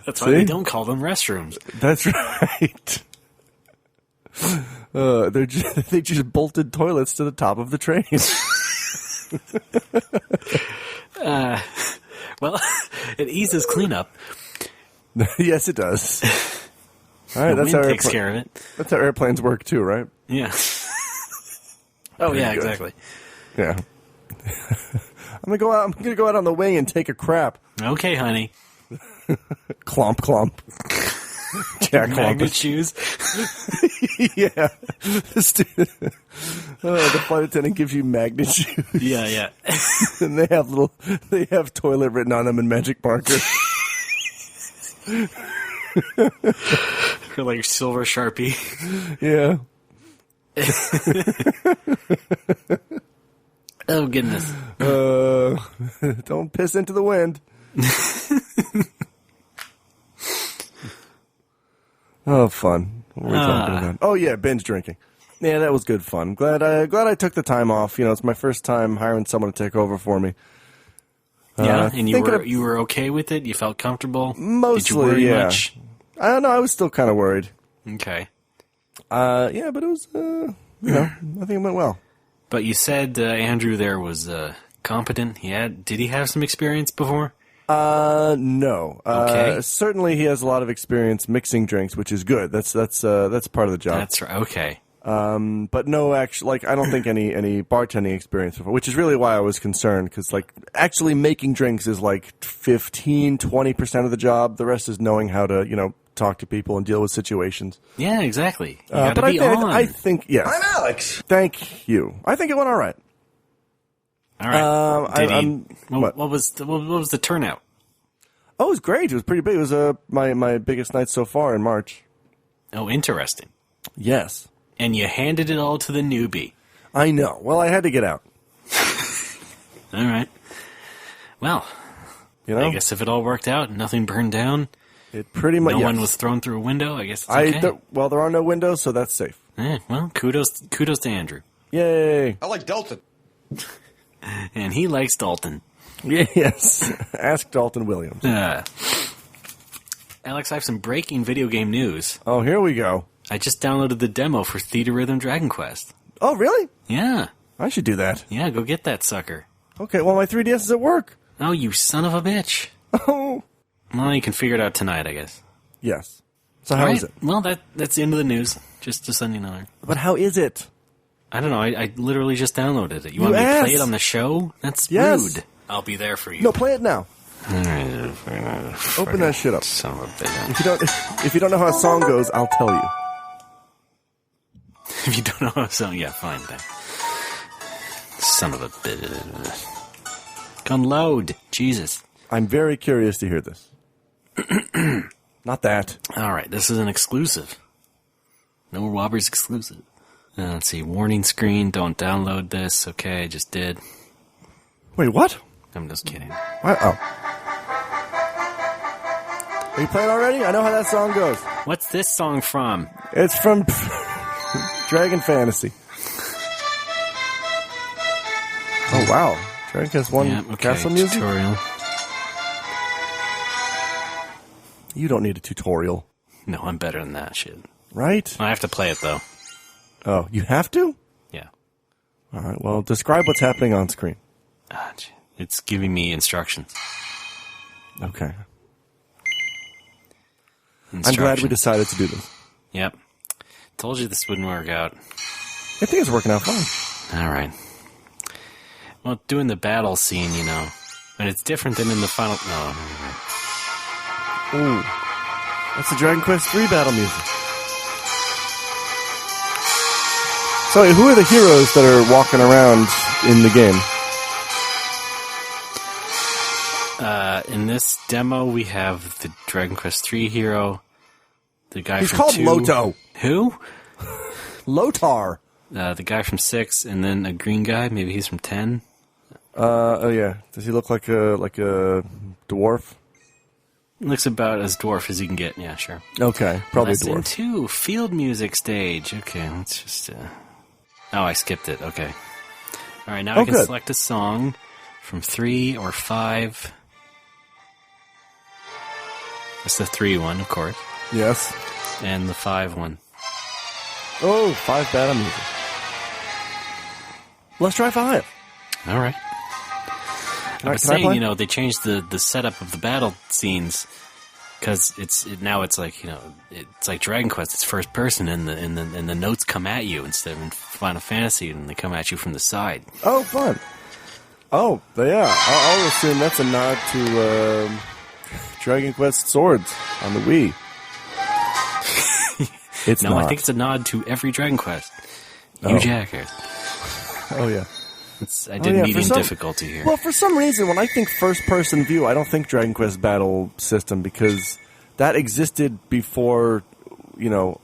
That's why they don't call them restrooms. That's right. They just bolted toilets to the top of the train. Well, it eases cleanup. Yes, it does. All right, The that's wind how takes care of it. That's how airplanes work too, right? Yeah. Oh, yeah, good. exactly. Yeah. I'm gonna go out on the wing and take a crap. Okay, honey. Clomp, clomp. Jack Magnet clomp. shoes. Yeah. The flight attendant gives you magnet shoes, Yeah, yeah. and they have toilet written on them in magic marker. Or like silver Sharpie. Yeah. Oh, goodness. Don't piss into the wind. Oh, fun. What were we talking about? Oh, yeah, binge drinking. Yeah, that was good fun. Glad I took the time off. You know, it's my first time hiring someone to take over for me. Yeah, and thinking you were okay with it? You felt comfortable? Mostly, Did you worry yeah. much? I don't know. I was still kind of worried. Okay. Yeah, but it was, I think it went well. But you said Andrew there was competent. Did he have some experience before? No. Okay. Certainly he has a lot of experience mixing drinks, which is good. That's part of the job. That's right. Okay. But no, actually, I don't think any bartending experience before, which is really why I was concerned, because, actually making drinks is 15-20% of the job. The rest is knowing how to, talk to people and deal with situations. Yeah, exactly. You gotta but be I think, yes. I'm Alex. Thank you. I think it went all right. All right. What? What was the turnout? Oh, it was great. It was pretty big. It was my biggest night so far in March. Oh, interesting. Yes. And you handed it all to the newbie. I know. Well, I had to get out. All right. Well, I guess if it all worked out and nothing burned down, it pretty much. no yes. one was thrown through a window, I guess it's okay. There are no windows, so that's safe. Well, kudos to Andrew. Yay. I like Dalton. And he likes Dalton. Yes. Ask Dalton Williams. Alex, I have some breaking video game news. Oh, here we go. I just downloaded the demo for Theatrhythm Dragon Quest. Oh, really? Yeah. I should do that. Yeah, go get that sucker. Okay, well, my 3DS is at work. Oh, you son of a bitch. Oh. Well, you can figure it out tonight, I guess. Yes. So how is it? Well, that's the end of the news. Just to send you know. But how is it? I don't know. I literally just downloaded it. You want me to play it on the show? That's rude. I'll be there for you. No, play it now. Open Open that shit up. Son of a bitch. If you don't know how a song goes, I'll tell you. If you don't know how a song, yeah, fine then. Son of a bitch. Come load. Jesus. I'm very curious to hear this. Not that. All right, this is an exclusive. No Wobbers exclusive. Let's see. Warning screen. Don't download this. Okay, I just did. Wait, what? I'm just kidding. What? Oh. Are you playing already? I know how that song goes. What's this song from? It's from Dragon Fantasy. Oh, wow. Dragon Quest 1 castle music? Tutorial. You don't need a tutorial. No, I'm better than that shit. Right? I have to play it, though. Oh, you have to? Yeah. All right, well, describe what's happening on screen. It's giving me instructions. Okay. I'm glad we decided to do this. Yep. Told you this wouldn't work out. I think it's working out fine. All right. Well, doing the battle scene, but it's different than in the final... No. Ooh. That's the Dragon Quest 3 battle music. So, who are the heroes that are walking around in the game? In this demo, we have the Dragon Quest III hero, the guy He's from called 2. Loto. Who? Lotar. The guy from 6, and then a green guy. Maybe he's from 10. Oh yeah. Does he look like a dwarf? Looks about as dwarf as you can get. Yeah, sure. Okay, probably a Lesson dwarf. 2, field music stage. Okay, let's just... Oh, I skipped it. Okay. All right, now I can good. select a song from 3 or 5. That's the 3 one, of course. Yes. And the 5 one. Oh, 5 battle music. Let's try 5. All right. I was can I saying, play? they changed the setup of the battle scenes because now it's like it's like Dragon Quest. It's first person, and the notes come at you instead of in Final Fantasy, and they come at you from the side. Oh, fun. Oh, yeah. I'll assume that's a nod to Dragon Quest Swords on the Wii. It's No, not. I think it's a nod to every Dragon Quest. You Oh. jackass. Oh, yeah. I did yeah, medium for some- difficulty here. Well, for some reason, when I think first-person view, I don't think Dragon Quest Battle System because that existed before,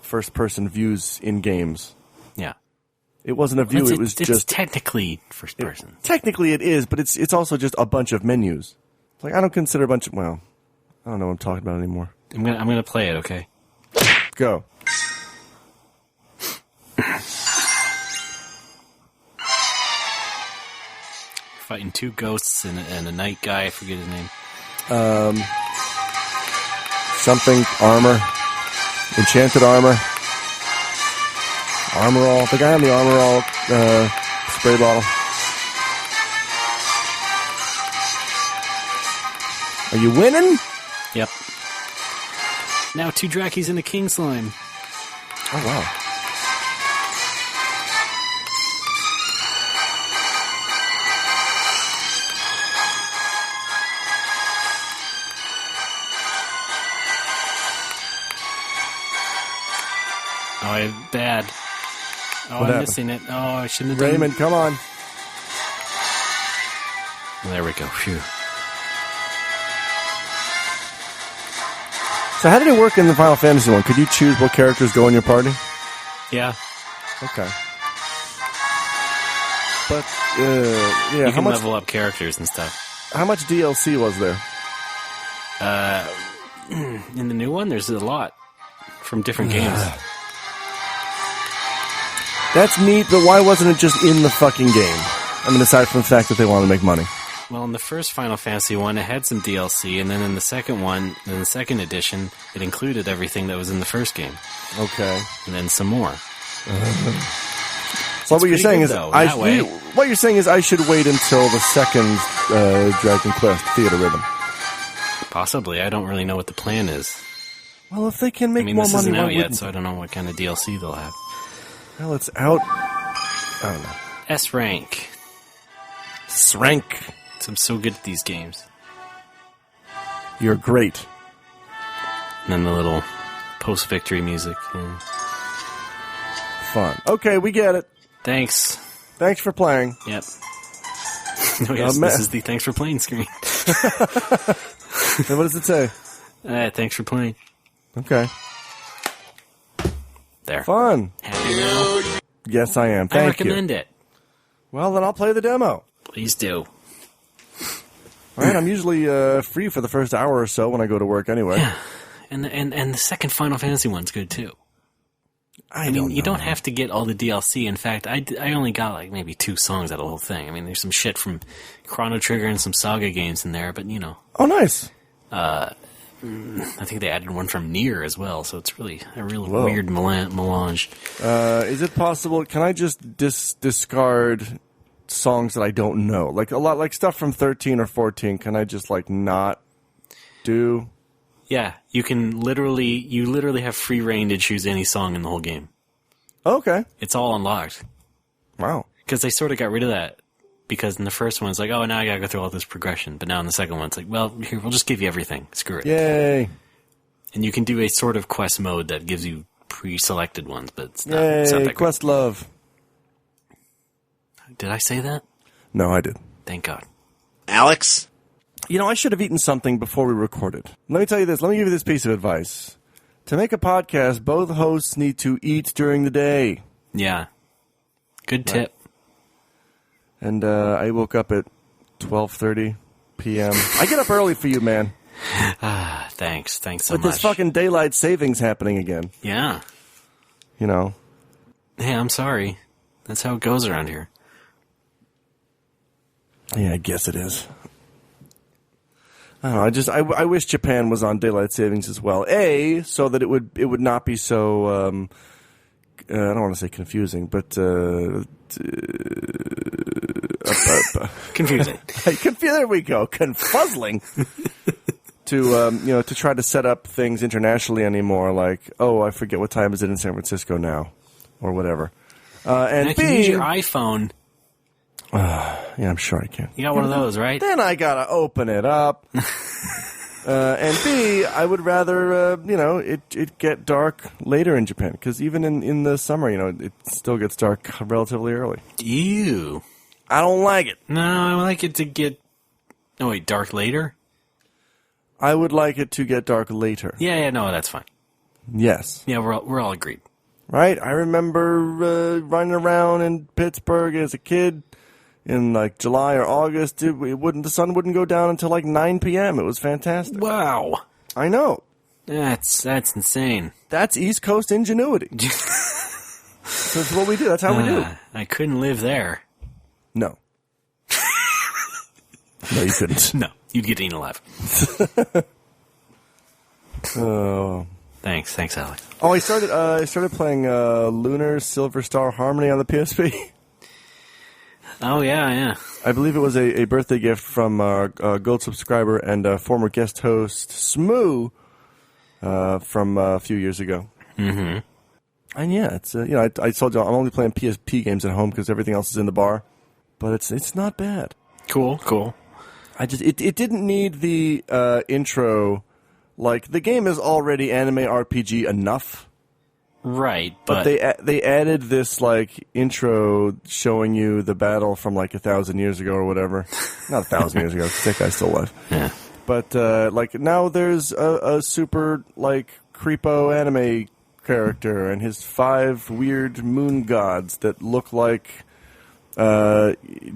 first-person views in games. Yeah. It wasn't a view; it was it's just technically first person. technically it is, but it's also just a bunch of menus. Like I don't consider a bunch of I don't know what I'm talking about anymore. I'm gonna play it. Okay. Go. Fighting 2 ghosts and a night guy. I forget his name. Something armor, enchanted armor, armor all. The guy on the armor all spray bottle. Are you winning? Yep. Now 2 Drakis and a King Slime. Oh wow. Oh, bad. Oh, I'm happened? missing it. Oh, I shouldn't have done Raymond, come on. There we go. Phew. So how did it work in the Final Fantasy one? Could you choose what characters go in your party? Yeah. Okay. But You how can much level up characters and stuff. how much DLC was there? In the new one, there's a lot from different games. That's neat, but why wasn't it just in the fucking game? I mean, aside from the fact that they wanted to make money. Well, in the first Final Fantasy one, it had some DLC, and then in the second one, in the second edition, it included everything that was in the first game, Okay. and then some more. So what you're pretty saying good, is, though, that way. what you're saying is, I should wait until the second Dragon Quest Theater Rhythm. Possibly. I don't really know what the plan is. Well, if they can make I mean, more this money, isn't why out yet, wouldn't so I don't know what kind of DLC they'll have. they? Well, it's out. I don't know. S rank. Srank. I'm so good at these games. You're great. And then the little post-victory music. Yeah. Fun. Okay, we get it. Thanks. Thanks for playing. Yep. Oh, yes, this is the thanks for playing screen. And what does it say? Thanks for playing. Okay. There. Fun. Happy now? Yes, I am. I Thank you. recommend it. Well, then I'll play the demo. Please do. All right, I'm usually free for the first hour or so when I go to work anyway. Yeah. And the second Final Fantasy one's good too. I mean, you don't have to get all the DLC. In fact, I only got like maybe 2 songs out of the whole thing. I mean, there's some shit from Chrono Trigger and some Saga games in there, but you know. Oh, nice. I think they added one from Nier as well, so it's really a real Whoa. weird melange. Is it possible? Can I just discard songs that I don't know? Like a lot, like stuff from 13 or 14. Can I just like not do? Yeah, you literally have free reign to choose any song in the whole game. Okay. It's all unlocked. Wow. Because they sort of got rid of that. Because in the first one, it's like, oh, now I gotta go through all this progression. But now in the second one, it's like, well, here, we'll just give you everything. Screw it. Yay. And you can do a sort of quest mode that gives you pre-selected ones, but it's not Yay. that great. Quest love. Did I say that? No, I did. Thank God. Alex? You know, I should have eaten something before we recorded. Let me tell you this. Let me give you this piece of advice. To make a podcast, both hosts need to eat during the day. Yeah. Good tip. And I woke up at 12:30 p.m. I get up early for you, man. Thanks. Thanks so With much. this fucking daylight savings happening again. Yeah. You know. Hey, I'm sorry. That's how it goes around here. Yeah, I guess it is. I don't know. I wish Japan was on daylight savings as well. So that it would not be so. I don't want to say confusing, but Confusing. there we go. Confuzzling. To try to set up things internationally anymore. Like, oh, I forget what time is it in San Francisco now, or whatever. And I can use your iPhone. yeah, I'm sure I can. You got one of those, right? Then I gotta open it up. And B, I would rather, it get dark later in Japan. Because even in the summer, it still gets dark relatively early. Ew. I don't like it. No, I like it to get... Oh, wait, dark later? I would like it to get dark later. Yeah, no, that's fine. Yes. Yeah, we're all agreed. Right? I remember running around in Pittsburgh as a kid in like July or August. The sun wouldn't go down until like 9 p.m. It was fantastic. Wow. I know. That's insane. That's East Coast ingenuity. That's what we do. That's how we do. I couldn't live there. No. No, you couldn't. No, you'd get eaten alive. Oh. Thanks, Alex. Oh, I started playing Lunar Silver Star Harmony on the PSP. Oh, yeah. I believe it was a birthday gift from our gold subscriber and former guest host Smoo from a few years ago. Mm-hmm. And yeah, it's I told you I'm only playing PSP games at home because everything else is in the bar, but it's not bad. Cool. It didn't need the intro. Like, the game is already anime RPG enough. Right, but they added this, like, intro showing you the battle from, like, 1,000 years ago or whatever. Not 1,000 years ago, because that guy's still alive. Yeah. But, like, now there's a super, like, creepo anime character and his 5 weird moon gods that look like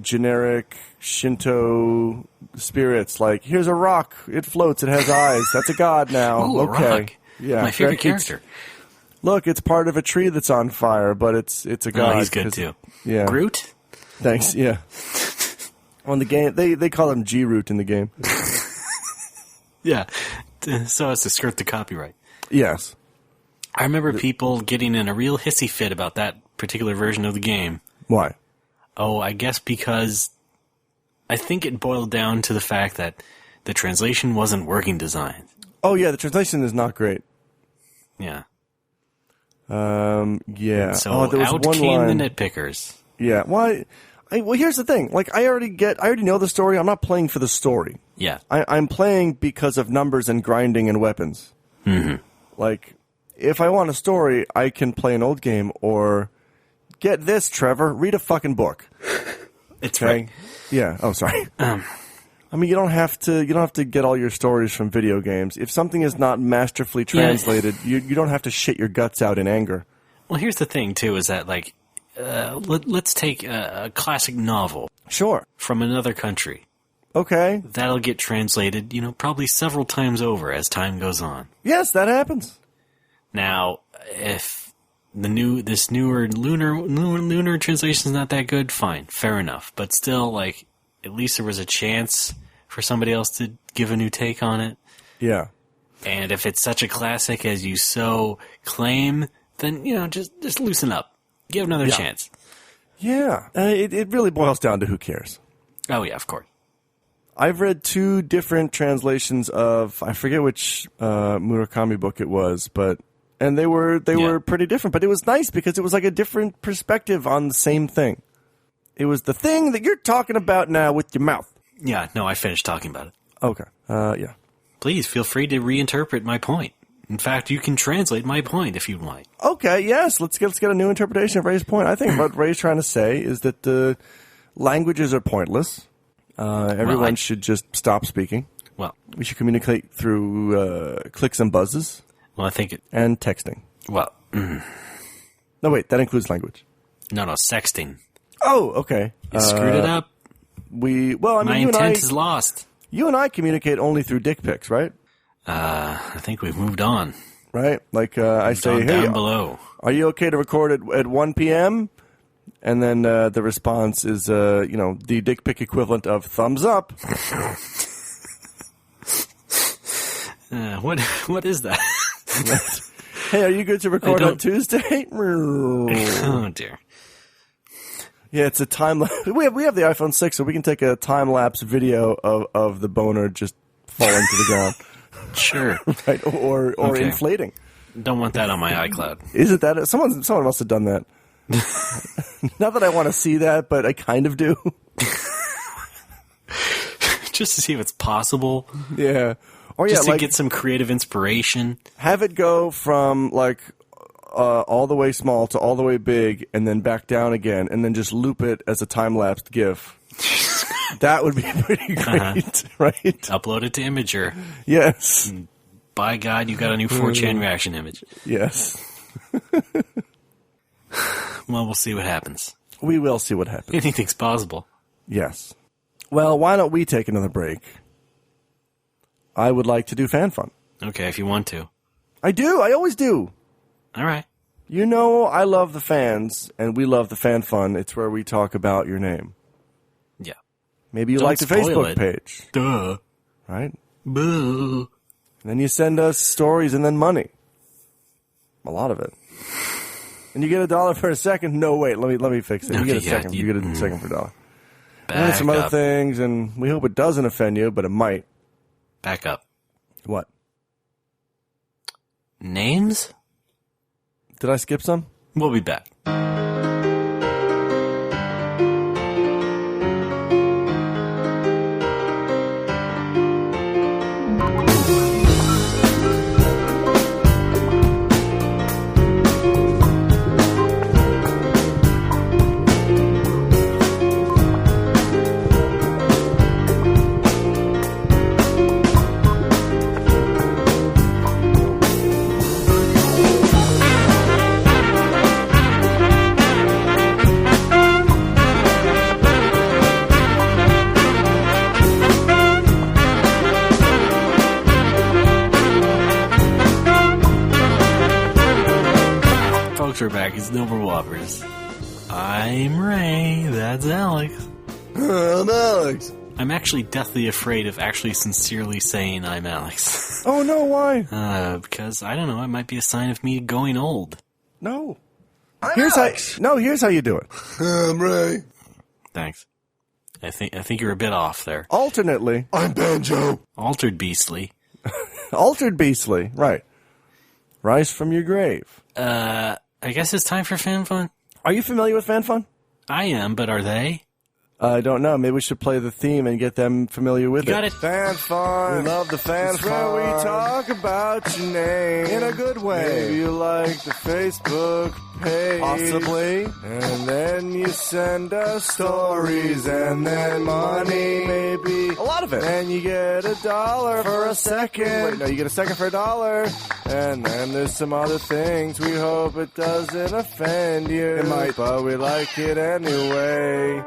generic Shinto spirits. Like, here's a rock, it floats, it has eyes, that's a god now. Ooh, okay. A rock. Yeah, my favorite character. Look, it's part of a tree that's on fire, but it's a god. Oh, he's good too. Yeah. Groot? Thanks, yeah. On the game, they call him G-Root in the game. Yeah, so as to skirt the copyright. Yes. I remember people getting in a real hissy fit about that particular version of the game. Why? Oh, I guess because I think it boiled down to the fact that the translation wasn't working design. Oh, yeah, the translation is not great. Yeah. Yeah. So there was out one came line. the nitpickers. Yeah. Well, here's the thing. Like, I already know the story. I'm not playing for the story. Yeah. I'm playing because of numbers and grinding and weapons. Mm-hmm. Like, if I want a story, I can play an old game or get this, Trevor, read a fucking book. It's Okay? right. Yeah. Oh, sorry. I mean, you don't have to get all your stories from video games. If something is not masterfully translated, you don't have to shit your guts out in anger. Well, here's the thing, too, is that, like, let's take a classic novel. Sure. From another country. Okay. That'll get translated, probably several times over as time goes on. Yes, that happens. Now, if this newer lunar translation is not that good, fine, fair enough. But still, like, at least there was a chance for somebody else to give a new take on it. Yeah. And if it's such a classic as you so claim, then, just loosen up. Give another chance. Yeah. It really boils down to who cares. Oh, yeah, of course. I've read 2 different translations of, I forget which Murakami book it was, and they were pretty different. But it was nice because it was like a different perspective on the same thing. It was the thing that you're talking about now with your mouth. Yeah, no, I finished talking about it. Okay. Yeah. Please feel free to reinterpret my point. In fact, you can translate my point if you'd like. Okay, yes. Let's get a new interpretation of Ray's point. I think what Ray's trying to say is that Languages are pointless. Everyone should just stop speaking. Well, we should communicate through clicks and buzzes. Well, I think and texting. Well, no, wait, that includes language. No, sexting. Oh, okay. You screwed it up. My intent is lost. You and I communicate only through dick pics, right? I think we've moved on. Right? Like, I say, hey, down below. Are you okay to record at 1 p.m.? And then the response is, the dick pic equivalent of thumbs up. What is that? Hey, are you good to record on Tuesday? Oh, dear. Yeah, it's a time lapse. We have the iPhone 6, so we can take a time lapse video of the boner just falling to the ground. Sure. Right? Or okay. Inflating. Don't want that on my iCloud. Isn't that someone must have done that? Not that I want to see that, but I kind of do. Just to see if it's possible. Yeah. Or just to get some creative inspiration. Have it go from all the way small to all the way big, and then back down again, and then just loop it as a time-lapsed GIF. That would be pretty great, right? Upload it to Imager. Yes. And by God, you got a new 4chan reaction image. Yes. Well, we'll see what happens. We will see what happens. Anything's possible. Yes. Well, why don't we take another break? I would like to do fan fun. Okay, if you want to. I do. I always do. All right. You know I love the fans, and we love the fan fun. It's where we talk about your name. Yeah. Maybe you like the Facebook page. Duh. Right? Boo. And then you send us stories and then money. A lot of it. And you get $1 for a second. No, wait. Let me fix it. You get a second. You get a second for $1. And then some other things, and we hope it doesn't offend you, but it might. Back up. What? Names? Did I skip some? We'll be back. We're back. It's No More Whoppers. I'm Ray. That's Alex. I'm Alex. I'm actually deathly afraid of actually sincerely saying I'm Alex. Oh, no, why? Because, I don't know, it might be a sign of me going old. No. Here's how you do it. I'm Ray. Thanks. I think you're a bit off there. Alternately. I'm Banjo. Altered Beastly. Altered Beastly, right. Rise from your grave. I guess it's time for fan fun. Are you familiar with fan fun? I am, but are they? I don't know. Maybe we should play the theme and get them familiar with Got it. it. Fan fun. We love the fan fun. Where we talk about your name in a good way. Maybe you like the Facebook page. Possibly. And then you send us stories and then money. Maybe. A lot of it. And you get $1 for a second. Wait, no, you get a second for $1. And then there's some other things. We hope it doesn't offend you. It might. But we like it anyway.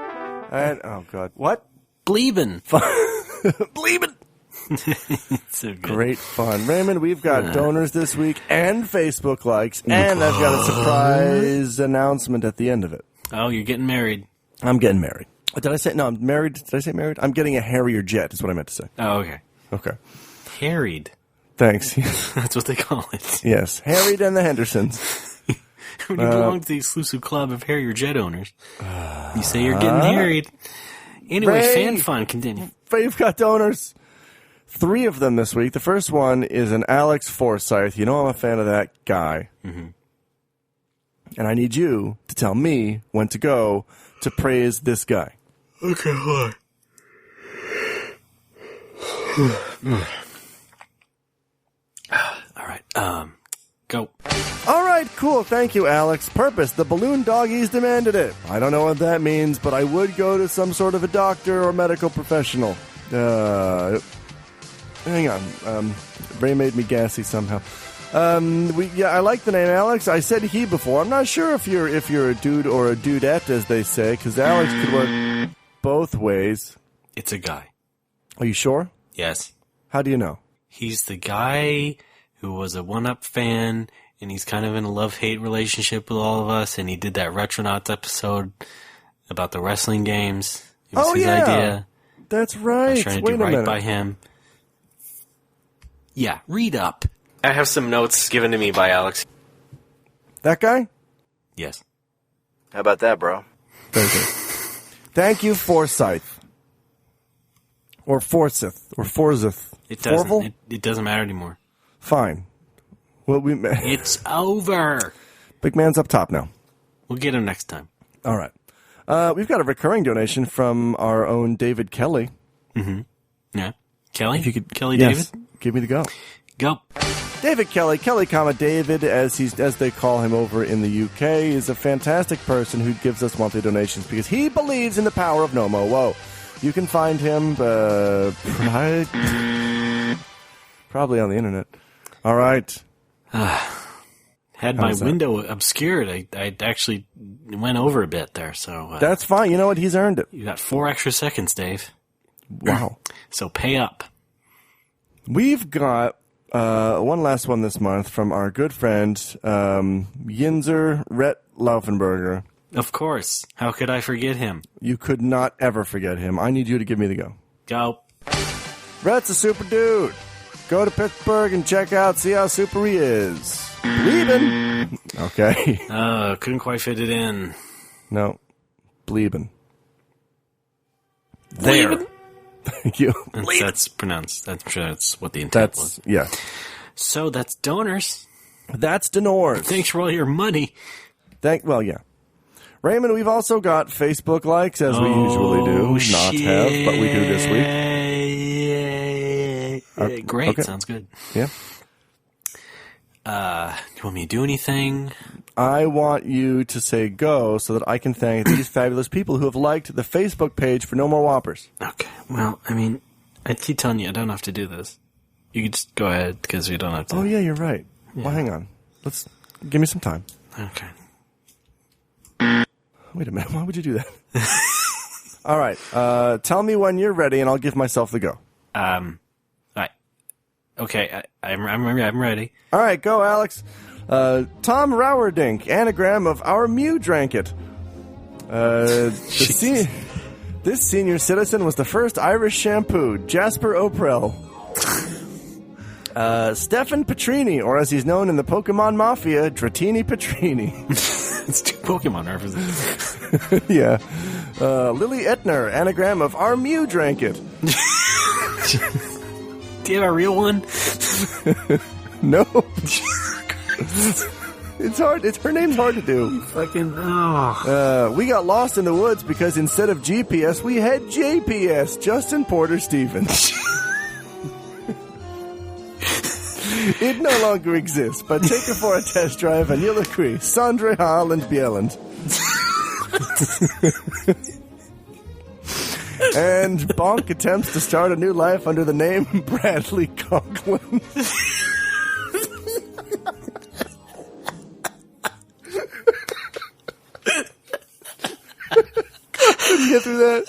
And, oh, God. What? Bleebin. Bleebin. So good. Great fun. Raymond, we've got donors this week and Facebook likes, and I've got a surprise announcement at the end of it. Oh, you're getting married. I'm getting married. Did I say, no, I'm married. Did I say married? I'm getting a Harrier jet is what I meant to say. Oh, okay. Okay. Harried. Thanks. That's what they call it. Yes. Harried and the Hendersons. When you belong to the exclusive club of Harrier jet owners, you say you're getting married. Anyway, Ray, fan fun, continue. We've got donors. 3 of them this week. The first one is an Alex Forsyth. You know I'm a fan of that guy. Mm-hmm. And I need you to tell me when to go to praise this guy. Okay, hold on. All right, go. All right, cool. Thank you, Alex. Purpose. The balloon doggies demanded it. I don't know what that means, but I would go to some sort of a doctor or medical professional. Hang on. Ray made me gassy somehow. I like the name Alex. I said he before. I'm not sure if you're a dude or a dudette, as they say, because Alex could work both ways. It's a guy. Are you sure? Yes. How do you know? He's the guy who was a 1UP fan, and he's kind of in a love-hate relationship with all of us, and he did that Retronauts episode about the wrestling games. It was his idea. That's right. I was trying to do right by him. Yeah, read up. I have some notes given to me by Alex. That guy? Yes. How about that, bro? Very good. Thank you, Forsyth. Or Forsyth. Or Forsyth. It doesn't. It doesn't matter anymore. Fine. Well, it's over. Big man's up top now. We'll get him next time. All right. We've got a recurring donation from our own David Kelly. Mm-hmm. Yeah. Kelly? If you could, Kelly yes, David? Give me the go. Go. David Kelly, David, as they call him over in the UK, is a fantastic person who gives us monthly donations because he believes in the power of Nomo. Whoa. You can find him probably on the internet. All right. Had my window obscured. I actually went over a bit there. So that's fine. You know what? He's earned it. You got 4 extra seconds, Dave. Wow. So pay up. We've got one last one this month from our good friend Yinzer Rhett Laufenberger. Of course. How could I forget him? You could not ever forget him. I need you to give me the go. Go. Rhett's a super dude. Go to Pittsburgh and check out, see how super he is. Bleebin'. Okay. Couldn't quite fit it in. No. Bleebin'. There. Thank you. That's pronounced. I'm sure that's what the intent was. Yeah. So that's donors. That's donors. Thanks for all your money. Well, yeah. Raymond, we've also got Facebook likes, as we usually do. Shit. Not have, but we do this week. Great. Okay. Sounds good. Yeah. Do you want me to do anything? I want you to say go so that I can thank these fabulous people who have liked the Facebook page for No More Whoppers. Okay. Well, I mean, I keep telling you I don't have to do this. You can just go ahead because we don't have to. Oh, yeah, you're right. Yeah. Well, hang on. Give me some time. Okay. Wait a minute. Why would you do that? All right. Tell me when you're ready, and I'll give myself the go. Okay. I'm ready. All right. Go, Alex. Tom Rowerdink, anagram of Our Mew Drank It. This senior citizen was the first Irish shampoo, Jasper Oprell. Stefan Petrini, or as he's known in the Pokemon Mafia, Dratini Petrini. It's 2 Pokemon references. Yeah. Lily Etner, anagram of Our Mew Drank It. Do you have a real one? No. It's hard. Her name's hard to do. We got lost in the woods because instead of GPS, we had JPS. Justin Porter Stevens. It no longer exists, but take it for a test drive and you'll agree. Sandra Holland Bjelland. And Bonk attempts to start a new life under the name Bradley Conklin. Couldn't get through that.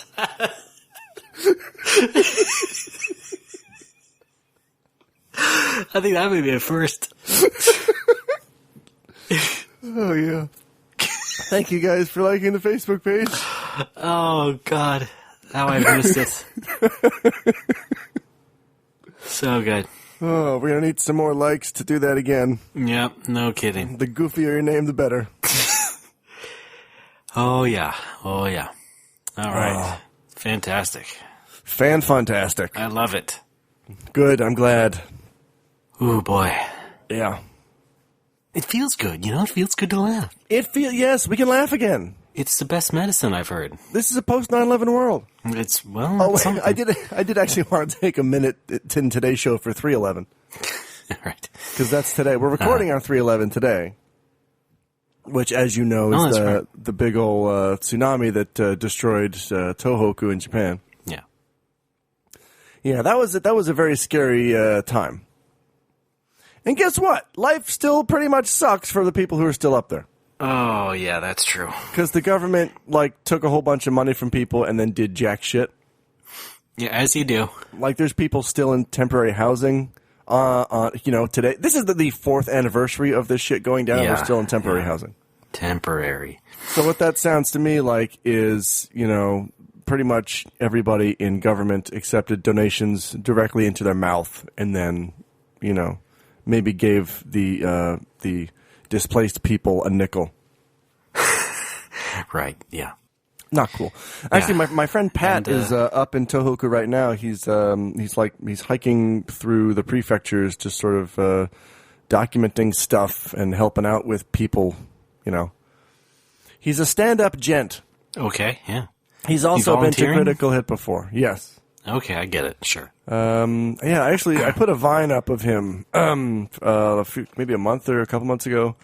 I think that may be a first. Oh, yeah. Thank you guys for liking the Facebook page. Oh, God. How I missed it. So good. Oh, we're going to need some more likes to do that again. Yep, no kidding. The goofier your name, the better. Oh, yeah. All right. Fantastic. Fan-funtastic. I love it. Good, I'm glad. Ooh, boy. Yeah. It feels good, It feels good to laugh. Yes, we can laugh again. It's the best medicine I've heard. This is a post-9/11 world. It's, I did actually want to take a minute in today's show for 3/11. Right. Because that's today. We're recording on 3/11 today. which, as you know, Oh, is that's right. the big old tsunami that destroyed Tohoku in Japan. Yeah. Yeah, that was a very scary time. And guess what? Life still pretty much sucks for the people who are still up there. Oh, yeah, that's true. Because the government, like, took a whole bunch of money from people and then did jack shit. Yeah, as you do. Like, there's people still in temporary housing. Today. This is the fourth anniversary of this shit going down. Yeah, We're still in temporary housing. Temporary. So what that sounds to me like is, pretty much everybody in government accepted donations directly into their mouth and then, maybe gave the displaced people a nickel. Right, yeah. Not cool. Actually, Yeah. my friend Pat And, is up in Tohoku right now. He's hiking through the prefectures, just sort of documenting stuff and helping out with people. He's a stand-up gent. Okay, yeah. He's also been to volunteering? Critical Hit before. Yes. Okay, I get it, sure. Yeah. Actually, I put a Vine up of him maybe a month or a couple months ago.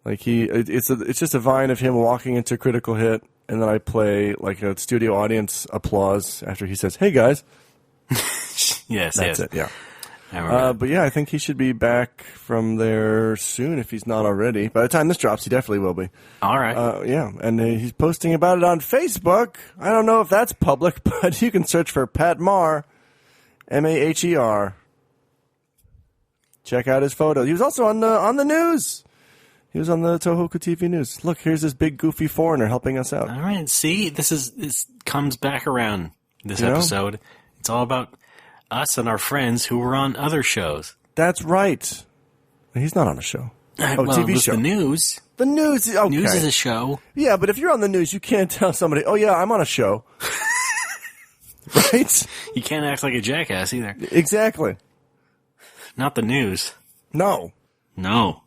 Like it's just a Vine of him walking into Critical Hit, and then I play like a studio audience applause after he says, "Hey guys." Yes, That's yes. it. Yeah. I remember that. But yeah, I think he should be back from there soon if he's not already. By the time this drops, he definitely will be. All right. Yeah, and he's posting about it on Facebook. I don't know if that's public, but you can search for Pat Maher, Maher. Check out his photos. He was also on the news. He was on the Tohoku TV news. Look, here's this big goofy foreigner helping us out. All right, see, this comes back around, this You know? episode. It's all about us and our friends who were on other shows. That's right. He's not on a show. Well, TV it was show. the news. The news. Okay. News is a show. Yeah, but if you're on the news, you can't tell somebody, "Oh yeah, I'm on a show." Right? You can't act like a jackass either. Exactly. Not the news. No. No.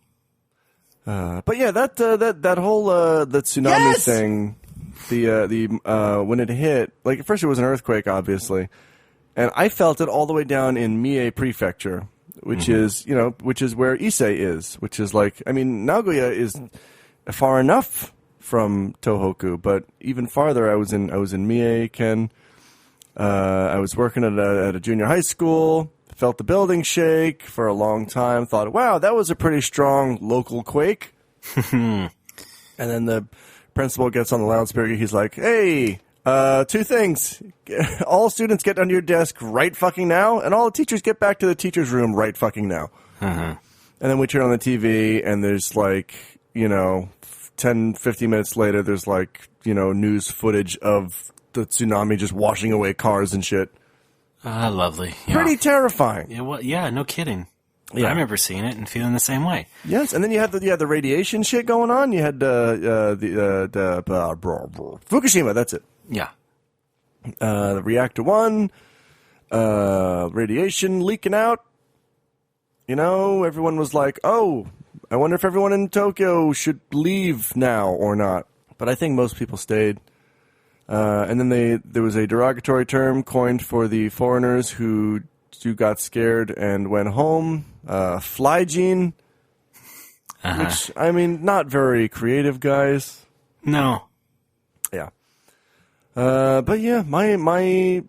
But yeah, that whole the tsunami thing, the when it hit, like at first it was an earthquake, obviously, and I felt it all the way down in Mie Prefecture, which is where Issei is, which is like, I mean, Nagoya is far enough from Tohoku, but even farther, I was in Mie, Ken. I was working at a junior high school. Felt the building shake for a long time. Thought, wow, that was a pretty strong local quake. And then the principal gets on the loudspeaker. He's like, "Hey, two things. All students get under your desk right fucking now, and all the teachers get back to the teacher's room right fucking now." And then we turn on the TV, and there's like, 10, 15 minutes later, there's like, news footage of the tsunami just washing away cars and shit. Ah, lovely. Yeah. Pretty terrifying. Yeah, well, yeah, no kidding. Yeah. I remember seeing it and feeling the same way. Yes, and then you had the radiation shit going on. You had Fukushima. That's it. Yeah. The reactor 1, radiation leaking out. Everyone was like, "Oh, I wonder if everyone in Tokyo should leave now or not." But I think most people stayed. And then there was a derogatory term coined for the foreigners who got scared and went home. Flygene. Which, I mean, not very creative, guys. No. Yeah. But yeah, my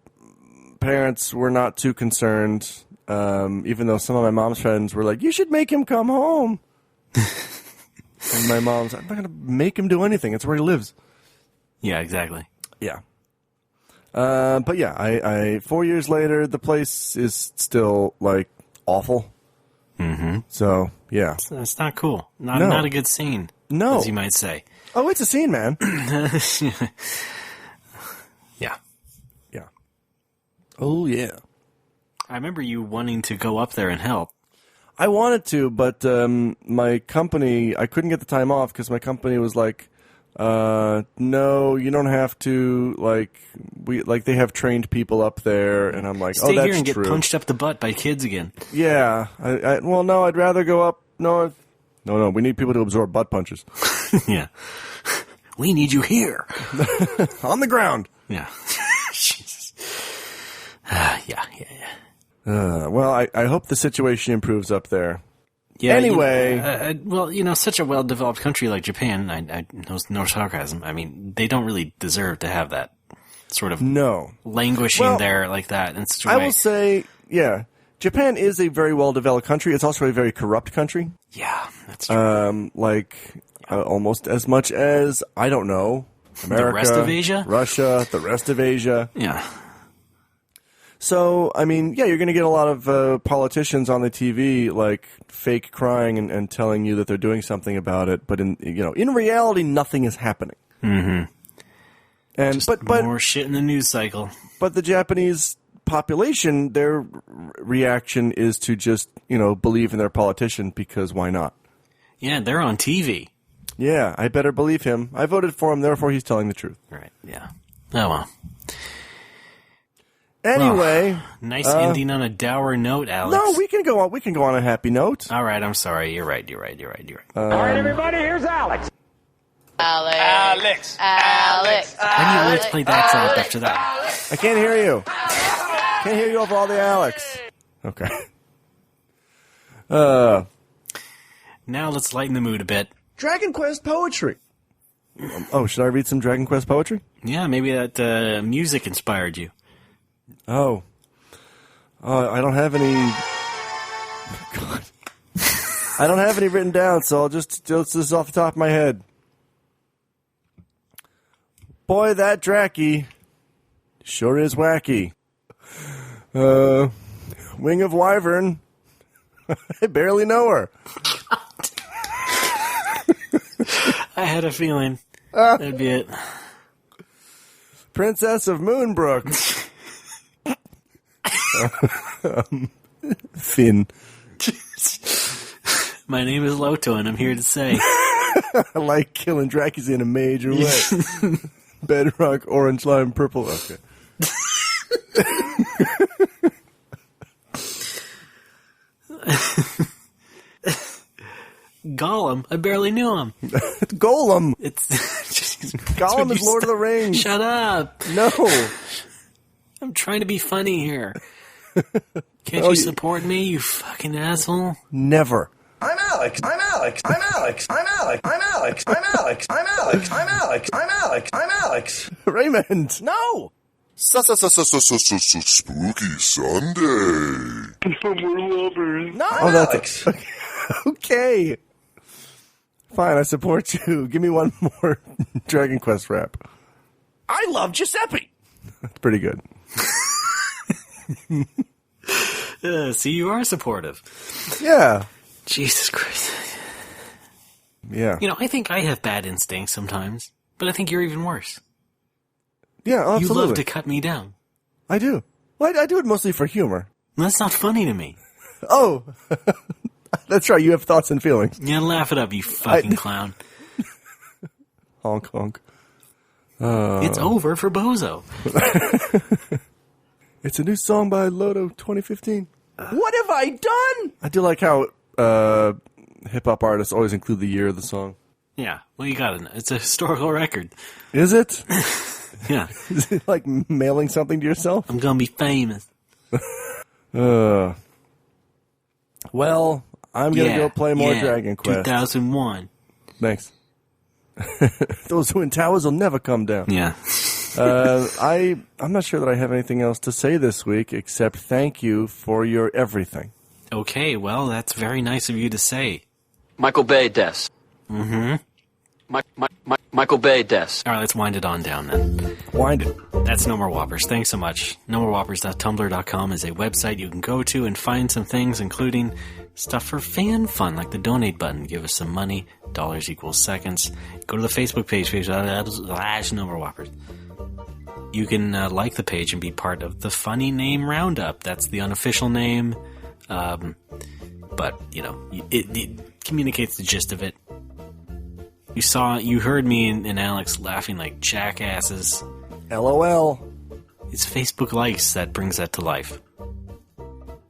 parents were not too concerned, even though some of my mom's friends were like, "You should make him come home." And my mom's like, "I'm not going to make him do anything. It's where he lives." Yeah, exactly. Yeah. But yeah, I 4 years later, the place is still, like, awful. Mm-hmm. So, yeah. That's not cool. Not a good scene. No. As you might say. Oh, it's a scene, man. Yeah. Yeah. Oh, yeah. I remember you wanting to go up there and help. I wanted to, but my company, I couldn't get the time off because my company was like, no, you don't have to, they have trained people up there, and I'm like, Stay oh, that's here and true. get punched up the butt by kids again. Yeah. Well, no, I'd rather go up. No, we need people to absorb butt punches. Yeah. We need you here. On the ground. Yeah. Jesus. Yeah. Well, I hope the situation improves up there. Yeah, Anyway. Such a well-developed country like Japan, no sarcasm, I mean, they don't really deserve to have that sort of languishing there like that in such a way. I will say, yeah, Japan is a very well-developed country. It's also a very corrupt country. Yeah, that's true. Almost as much as, I don't know, America, the rest of Asia? Russia, the rest of Asia. Yeah. So, I mean, yeah, you're going to get a lot of politicians on the TV, like, fake crying and telling you that they're doing something about it, but in reality, nothing is happening. Mm-hmm. And Just but more shit in the news cycle. But the Japanese population, their reaction is to just, believe in their politician because why not? Yeah, they're on TV. Yeah, I better believe him. I voted for him, therefore he's telling the truth. Right, yeah. Oh, well. Anyway. Nice ending on a dour note, Alex. No, we can go on a happy note. All right, I'm sorry. You're right. All right, everybody, here's Alex. Alex. When do you always play that drop after that? I can't hear you. Can't hear you over all the Alex. Okay. Now let's lighten the mood a bit. Dragon Quest poetry. Should I read some Dragon Quest poetry? Yeah, maybe that music inspired you. Oh. I don't have any... God. I don't have any written down, so I'll just this is off the top of my head. Boy, that Draki sure is wacky. Wing of Wyvern. I barely know her. I had a feeling that'd be it. Princess of Moonbrook. Finn. My name is Loto, and I'm here to say I like killing Drakis in a major way. Bedrock, orange, lime, purple. Okay. Gollum. I barely knew him. Golem. It's Gollum is Lord of the Rings. Shut up. No. I'm trying to be funny here. Can't you support me, you fucking asshole? Never. I'm Alex. I'm Alex. I'm Alex. I'm Alex. I'm Alex. I'm Alex. I'm Alex. I'm Alex. I'm Alex. I'm Alex. Raymond. No. Spooky Sunday. No. Oh, I'm that's Alex. okay. Fine, I support you. Give me one more Dragon Quest rap. I love Giuseppe. That's pretty good. See, you are supportive. Yeah. Jesus Christ. Yeah. I think I have bad instincts sometimes, but I think you're even worse. Yeah, absolutely. You love to cut me down. I do. Well, I do it mostly for humor. That's not funny to me. Oh. That's right, you have thoughts and feelings. Yeah, laugh it up, you fucking clown. Honk, honk. It's over for Bozo. It's a new song by Loto 2015. What have I done? I do like how hip-hop artists always include the year of the song. Yeah, well, you got it. It's a historical record. Is it? Yeah. Is it like mailing something to yourself? I'm gonna be famous. Well, I'm going to go play more Dragon Quest. 2001. Thanks. Those Twin Towers will never come down. Yeah. I'm not sure that I have anything else to say this week except thank you for your everything. Okay, well, that's very nice of you to say. Michael Bay Des. Mm-hmm. Michael Bay Des. All right, let's wind it on down then. Wind it. That's No More Whoppers. Thanks so much. NoMoreWhoppers.tumblr.com is a website you can go to and find some things, including stuff for fan fun, like the donate button. Give us some money. Dollars equals seconds. Go to the Facebook page, No More Whoppers. You can like the page and be part of the Funny Name Roundup. That's the unofficial name. But, it communicates the gist of it. You heard me and Alex laughing like jackasses. LOL. It's Facebook likes that brings that to life.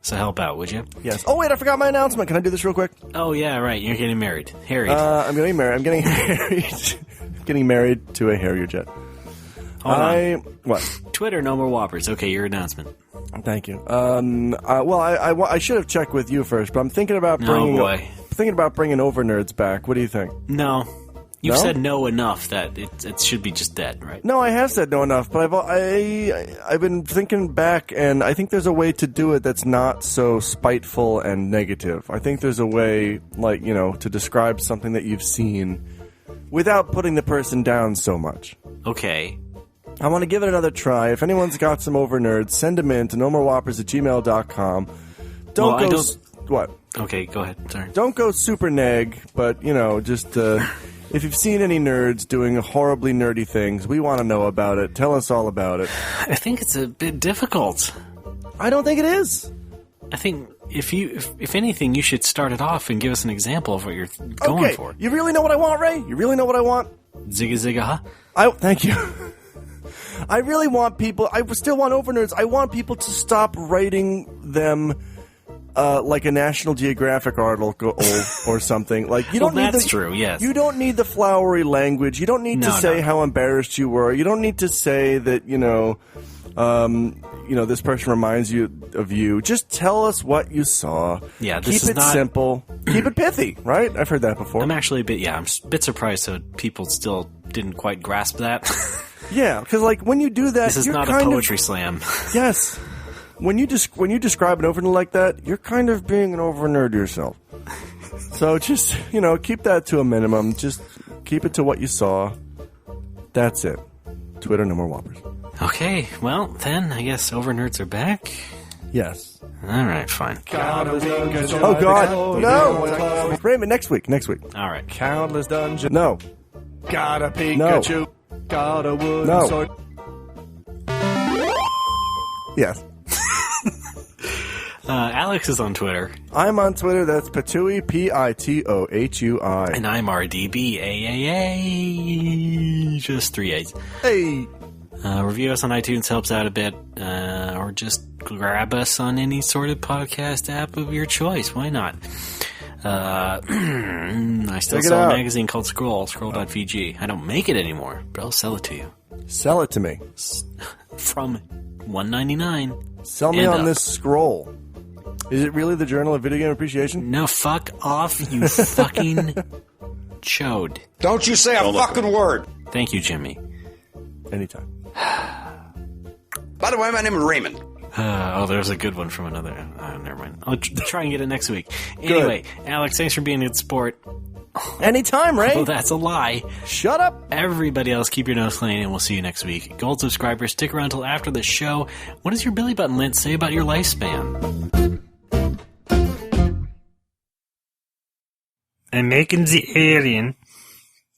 So help out, would you? Yes. Oh, wait, I forgot my announcement. Can I do this real quick? Oh, yeah, right. You're getting married. Harried. I'm getting married. I'm getting getting married to a Harrier jet. Hold on. What? Twitter, No More Whoppers. Okay, your announcement. Thank you. Well, I should have checked with you first, but I'm thinking about bringing over nerds back. What do you think? No. You've No? said no enough that it should be just dead, right? No, I have said no enough, but I've been thinking back, and I think there's a way to do it that's not so spiteful and negative. I think there's a way, like, to describe something that you've seen without putting the person down so much. Okay. I want to give it another try. If anyone's got some over nerds, send them in to nomorewhoppers@gmail.com. What? Okay, go ahead. Sorry. Don't go super neg, but, just, if you've seen any nerds doing horribly nerdy things, we want to know about it. Tell us all about it. I think it's a bit difficult. I don't think it is. I think if anything, you should start it off and give us an example of what you're going for. You really know what I want, Ray? You really know what I want? Zigga zigga ha? Thank you. I really want people, I still want over nerds. I want people to stop writing them like a National Geographic article or something. Like, you don't need that's true, yes. You don't need the flowery language. You don't need to say how embarrassed you were. You don't need to say that, this person reminds you of you. Just tell us what you saw. Yeah, this Keep is it simple. Keep it pithy, right? I've heard that before. I'm actually a bit surprised that people still didn't quite grasp that. Yeah, because when you do that, This is you're not a kind poetry slam. Yes. When you describe an over nerd like that, you're kind of being an over nerd yourself. So just, keep that to a minimum. Just keep it to what you saw. That's it. Twitter, no more whoppers. Okay, well, then, I guess over nerds are back. Yes. All right, fine. Oh, God. No. Raymond, next week. All right. Countless dungeons. No. Got a Pikachu. Got a wooden No. sword. Yes. Alex is on Twitter. I'm on Twitter. That's Pitohui, Pitohui. And I'm RDBAAA. Just 3 A's. Hey. Review us on iTunes helps out a bit. Or just grab us on any sort of podcast app of your choice. Why not? I still Check it sell a out. magazine called Scroll.vg. I don't make it anymore, but I'll sell it to you. Sell it to me. From $1.99. Sell me And on up. this scroll. Is it really the Journal of Video Game Appreciation? No, fuck off, you fucking chode. Don't you say a fucking word. Thank you, Jimmy. Anytime. By the way, my name is Raymond. There's a good one from another. Never mind. I'll try and get it next week. Anyway, Alex, thanks for being a good sport. Anytime, Ray. Well, that's a lie. Shut up. Everybody else, keep your nose clean, and we'll see you next week. Gold subscribers, stick around till after the show. What does your Billy Button lint say about your lifespan? I'm making the alien.